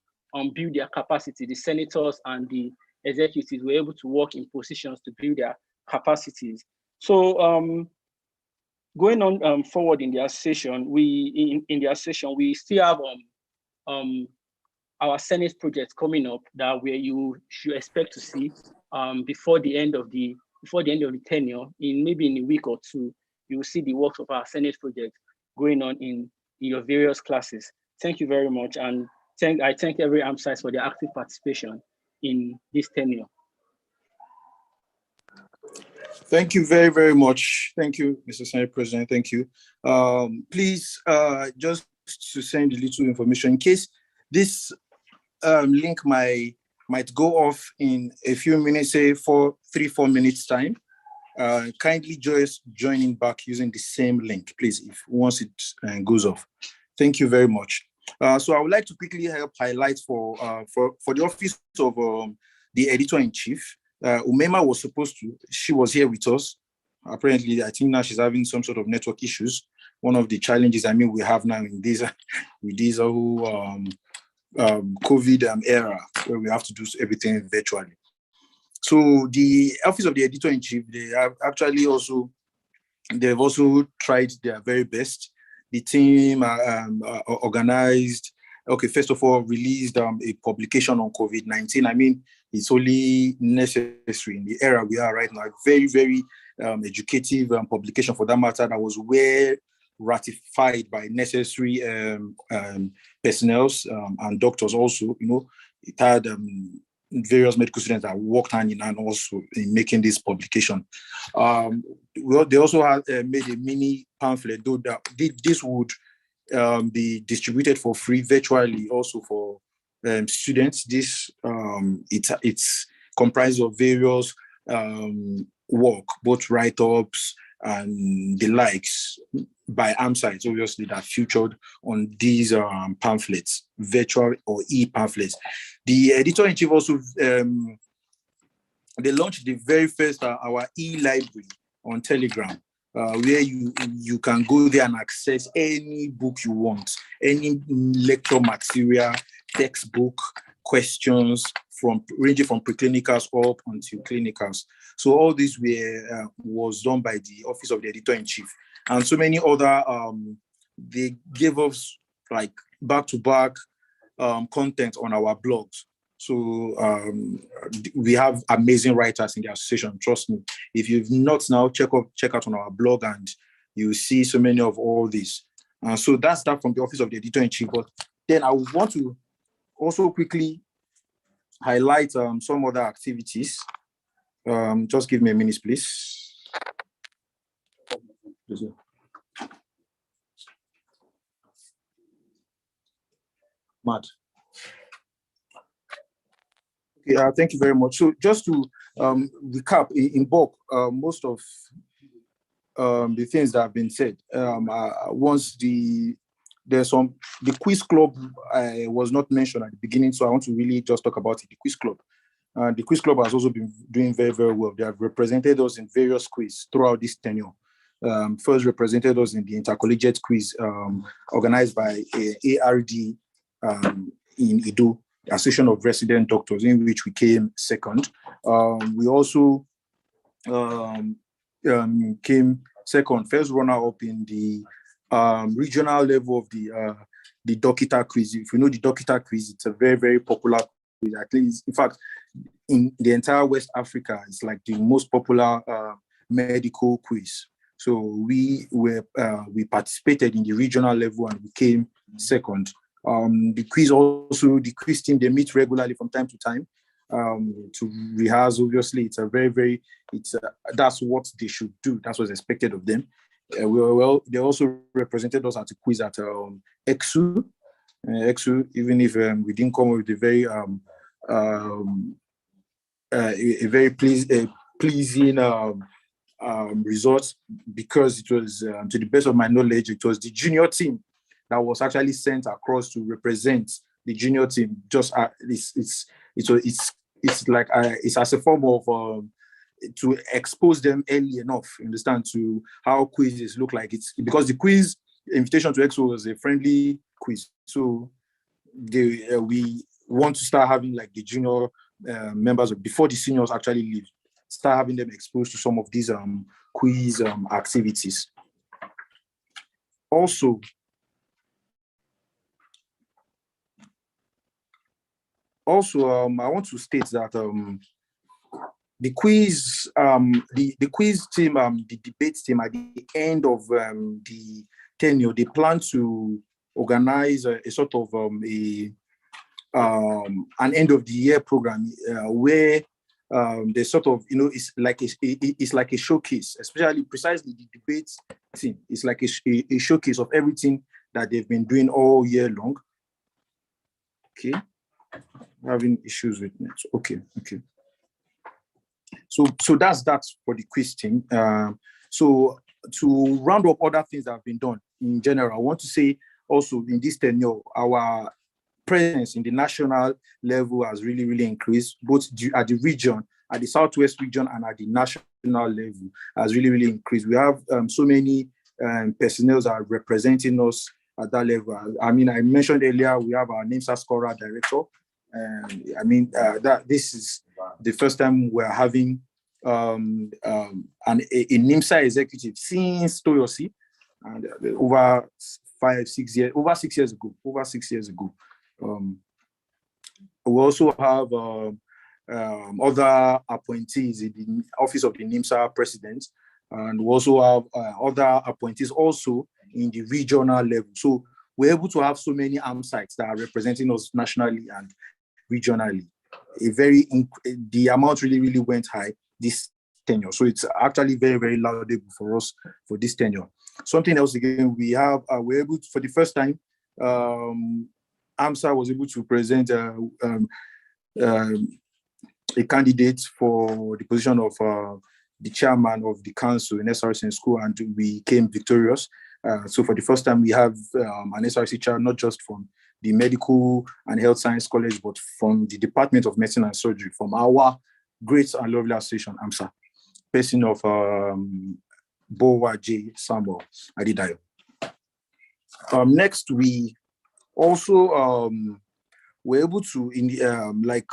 build their capacity. The senators and the executives were able to work in positions to build their capacities. So going on forward in the association, we still have our Senate projects coming up that where you should expect to see before the end of the tenure. Maybe in a week or two, you will see the works of our Senate project going on in your various classes. Thank you very much, and I thank every AMSA for their active participation in this tenure. Thank you very, very much. Thank you, Mr. Senate President. Thank you. Please, just to send a little information in case this link might might go off in a few minutes, say 3-4 minutes time. Kindly just joining back using the same link, please, if once it goes off. Thank you very much. So I would like to quickly help highlight for the office of the editor-in-chief. Umema was supposed to, she was here with us. Apparently, I think now she's having some sort of network issues. One of the challenges, we have now in this, with this whole COVID era, where we have to do everything virtually. So the office of the editor-in-chief, they've also tried their very best. The team organized, first of all, released a publication on COVID-19. It's only necessary in the era we are right now. A very, very educative publication for that matter that was well ratified by necessary personnel and doctors also. It had various medical students that worked hand in hand also in making this publication. They also had made a mini pamphlet, though that this would be distributed for free virtually also for students. This it's comprised of various work, both write-ups and the likes by AMSA, it's obviously that featured on these pamphlets, virtual or e-pamphlets. The editor-in-chief also, they launched the very first, our e-library on Telegram, where you can go there and access any book you want, any lecture material, textbook, questions, ranging from preclinicals up until clinicals. So all this was done by the Office of the Editor-in-Chief. And so many other, they gave us like back-to-back content on our blogs. So we have amazing writers in the association, trust me. If you've not now, check out on our blog and you see so many of all this. So that's that from the Office of the Editor-in-Chief. But then I want to also quickly highlight some other activities. Just give me a minute, please. Mad. Okay, thank you very much. So just to recap in bulk, most of the things that have been said. Once the quiz club was not mentioned at the beginning, so I want to really just talk about it. The quiz club. The quiz club has also been doing very, very well. They have represented us in various quiz throughout this tenure. First represented us in the intercollegiate quiz organized by ARD in Ido, the Association of Resident Doctors, in which we came second. We also came second, first runner-up in the regional level of the Dokita quiz. If you know the Dokita quiz, it's a very, very popular quiz. At least, in fact, in the entire West Africa, it's like the most popular medical quiz. So we participated in the regional level and we came second. The quiz team, they meet regularly from time to time to rehearse. Obviously, it's a very, very, that's what they should do. That's what's expected of them. They also represented us at a quiz at EXU. Even if we didn't come with a very pleasing results, because it was, to the best of my knowledge, it was the junior team that was actually sent across to represent the junior team. Just it's like it's as a form of to expose them early enough, understand, to how quizzes look like. It's because the quiz invitation to EXO was a friendly quiz, so we want to start having like the junior members before the seniors actually leave, start having them exposed to some of these quiz activities. Also, I want to state that the quiz team, the debate team, at the end of the tenure, they plan to organize a sort of an end of the year program where they sort of, it's like a showcase, especially precisely the debate team. It's like a showcase of everything that they've been doing all year long. Okay. Having issues with net. Okay. So that's that for the quiz team. So to round up other things that have been done in general, I want to say also in this tenure, our presence in the national level has really, really increased, both at the region, at the Southwest region, and at the national level has really, really increased. We have so many personnel that are representing us at that level. I mean, I mentioned earlier, we have our NAMSA scorer director. That this is the first time we're having a NIMSA executive since Toyosi, and over 6 years ago. We also have other appointees in the office of the NIMSA president, and we also have other appointees also in the regional level. So we're able to have so many ARM sites that are representing us nationally and regionally. The amount really, really went high this tenure. So it's actually very, very laudable for us for this tenure. Something else again, we're able to, for the first time, AMSA was able to present a candidate for the position of the chairman of the council in SRC school, and we came victorious. So for the first time, we have an SRC chair, not just from the Medical and Health Science College, but from the Department of Medicine and Surgery, from our great and lovely association, AMSA, person of Bowa J. Sambo Adidayo. Next, we also were able to, like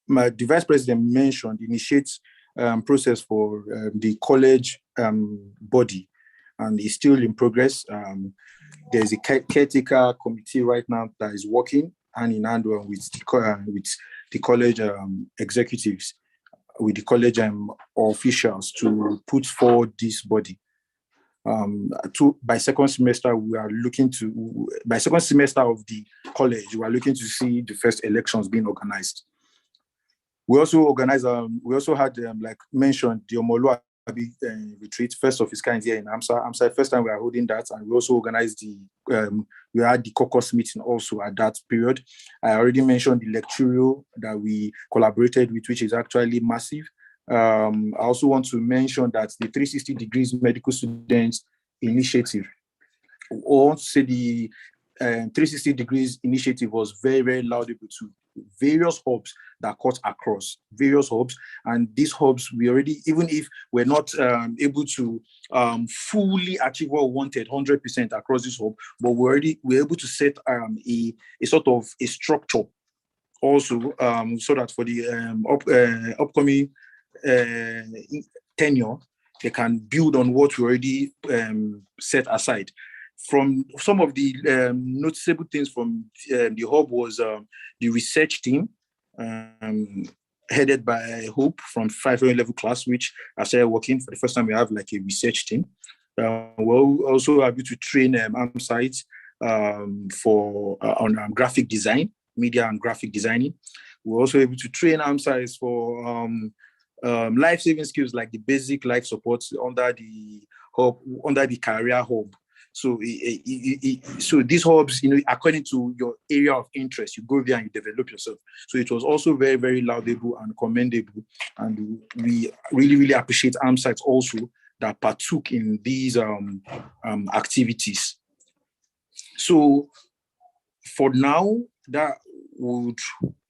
the vice president mentioned, initiate process for the college body, and it's still in progress. There's a caretaker committee right now that is working hand in hand with the college executives, with the college officials to put forward this body. By second semester of the college, we are looking to see the first elections being organized. We also had, like mentioned, the Omolu retreat, first of its kind here in AMSA. AMSA, first time we are holding that, and we also organized we had the caucus meeting also at that period. I already mentioned the lecturio that we collaborated with, which is actually massive. I also want to mention that the 360 Degrees Medical Students Initiative, or I want to say the 360 Degrees Initiative, was very, very laudable to various hubs that cut across various hubs. And these hubs, we already, even if we're not able to fully achieve what we wanted 100% across this hub, but we're able to set a sort of a structure also, so that for the upcoming tenure, they can build on what we already set aside. From some of the noticeable things from the hub was the research team, headed by Hope from 500 level class, which I started working for the first time. We have like a research team. We're also able to train sites on graphic design, media and graphic designing. We're also able to train sites for life-saving skills, like the basic life support under the hub, under the career hub. So, so these hubs, according to your area of interest, you go there and you develop yourself. So it was also very, very laudable and commendable. And we really, really appreciate sites also that partook in these activities. So for now, that would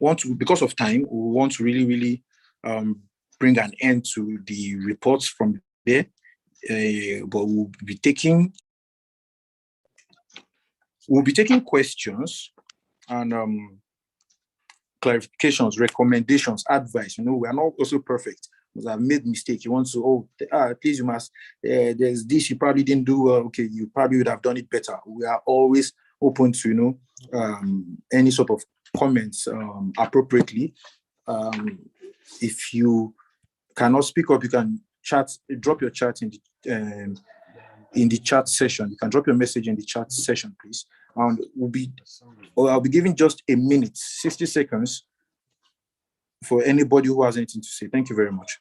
want to, because of time, we want to really, really bring an end to the reports from there. But we'll be taking questions and clarifications, recommendations, advice. We are not also perfect. Because I've made mistake. You want to, please, you must, there's this you probably didn't do well. Okay, you probably would have done it better. We are always open to, any sort of comments appropriately. If you cannot speak up, you can drop your chat in the chat session. You can drop your message in the chat session, please. And I'll be giving just a minute, 60 seconds for anybody who has anything to say. Thank you very much.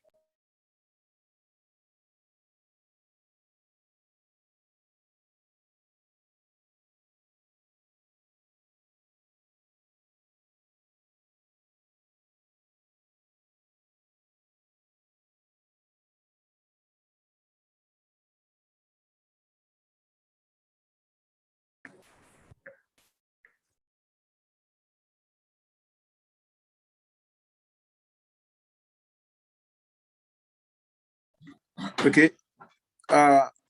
Okay.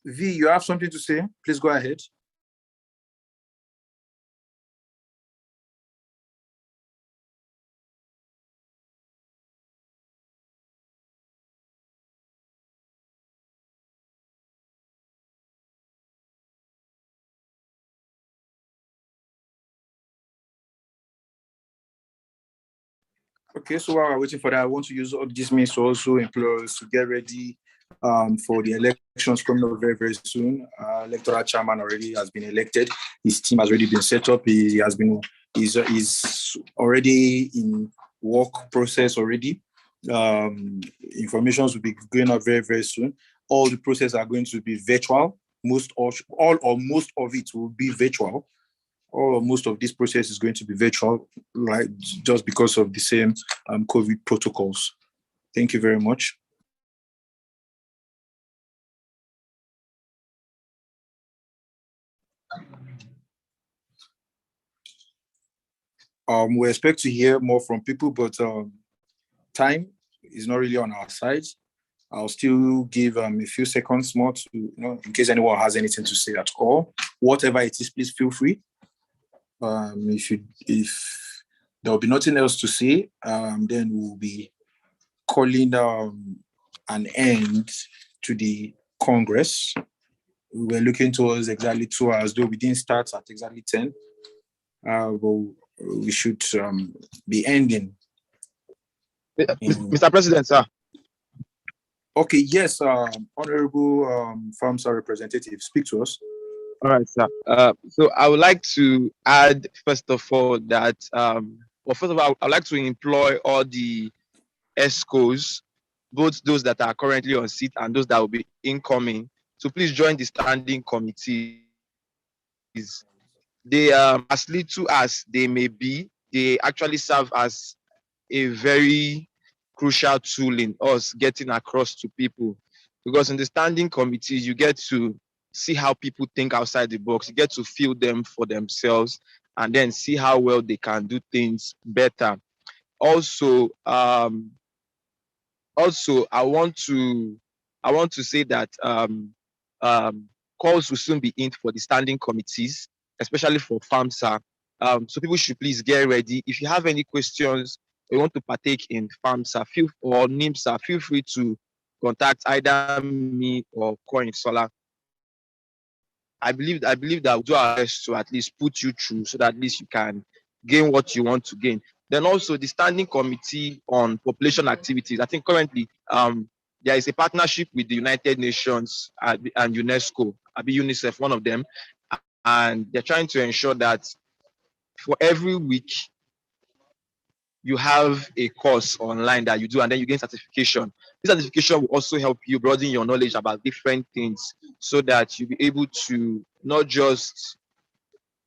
V, you have something to say? Please go ahead. Okay, so while we're waiting for that, I want to use all this means to also employ us to get ready for the elections coming up very, very soon. Electoral chairman already has been elected. His team has already been set up. He's already in work process already. Informations will be going up very, very soon. All the processes are going to be virtual. Most of it will be virtual. Or most of this process is going to be virtual, right? Just because of the same COVID protocols. Thank you very much. We expect to hear more from people, but time is not really on our side. I'll still give a few seconds more to, in case anyone has anything to say at all. Whatever it is, please feel free. If there will be nothing else to say, then we'll be calling an end to the Congress. We were looking towards exactly 2 hours, though we didn't start at exactly 10. But we should be ending. Mr. President, sir. Okay, yes, Honorable FAMSA representative, speak to us. All right, sir. So I would like to add, first of all, that, first of all, I would like to employ all the ESCOs, both those that are currently on seat and those that will be incoming, to please join the standing committees. They, as little as they may be, they actually serve as a very crucial tool in us getting across to people. Because in the standing committees, you get to see how people think outside the box. You get to feel them for themselves and then see how well they can do things better. Also, I want to say that calls will soon be in for the standing committees, especially for FAMSA. So people should please get ready. If you have any questions, or you want to partake in FAMSA or NIMSA, feel free to contact either me or Coin Solar. I believe that we'll do our best to at least put you through so that at least you can gain what you want to gain. Then also the Standing Committee on Population Activities. I think currently there is a partnership with the United Nations and UNESCO, UNICEF, one of them, and they're trying to ensure that for every week you have a course online that you do, and then you gain certification. This certification will also help you broaden your knowledge about different things so that you'll be able to not just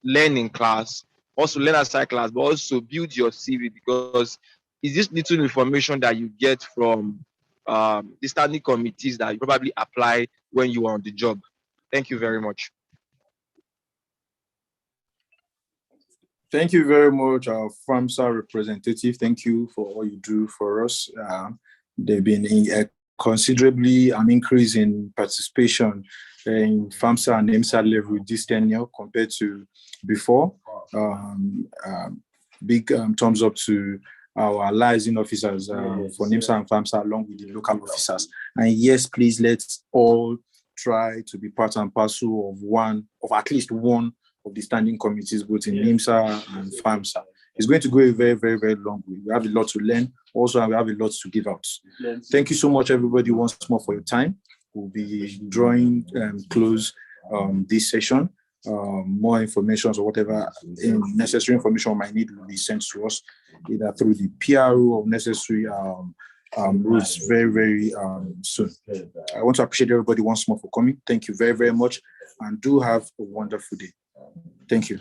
learn in class, also learn outside class, but also build your CV, because it's this little information that you get from the standing committees that you probably apply when you are on the job. Thank you very much. Thank you very much, our FAMSA representative. Thank you for all you do for us. There's been a considerably an increase in participation in FAMSA and AMSA level this tenure compared to before. Big thumbs up to our liaison officers for NIMSA and FAMSA along with the local officers. And yes, please, let's all try to be part and parcel of at least one of the standing committees, both in NIMSA and FAMSA. It's going to go a very, very, very long way. We have a lot to learn also, and we have a lot to give out. Thank you so much, everybody, once more for your time. We'll be drawing close this session. More information or whatever necessary information we might need will be sent to us either through the PRO or necessary routes very, very soon. I want to appreciate everybody once more for coming. Thank you very, very much, and do have a wonderful day. Thank you.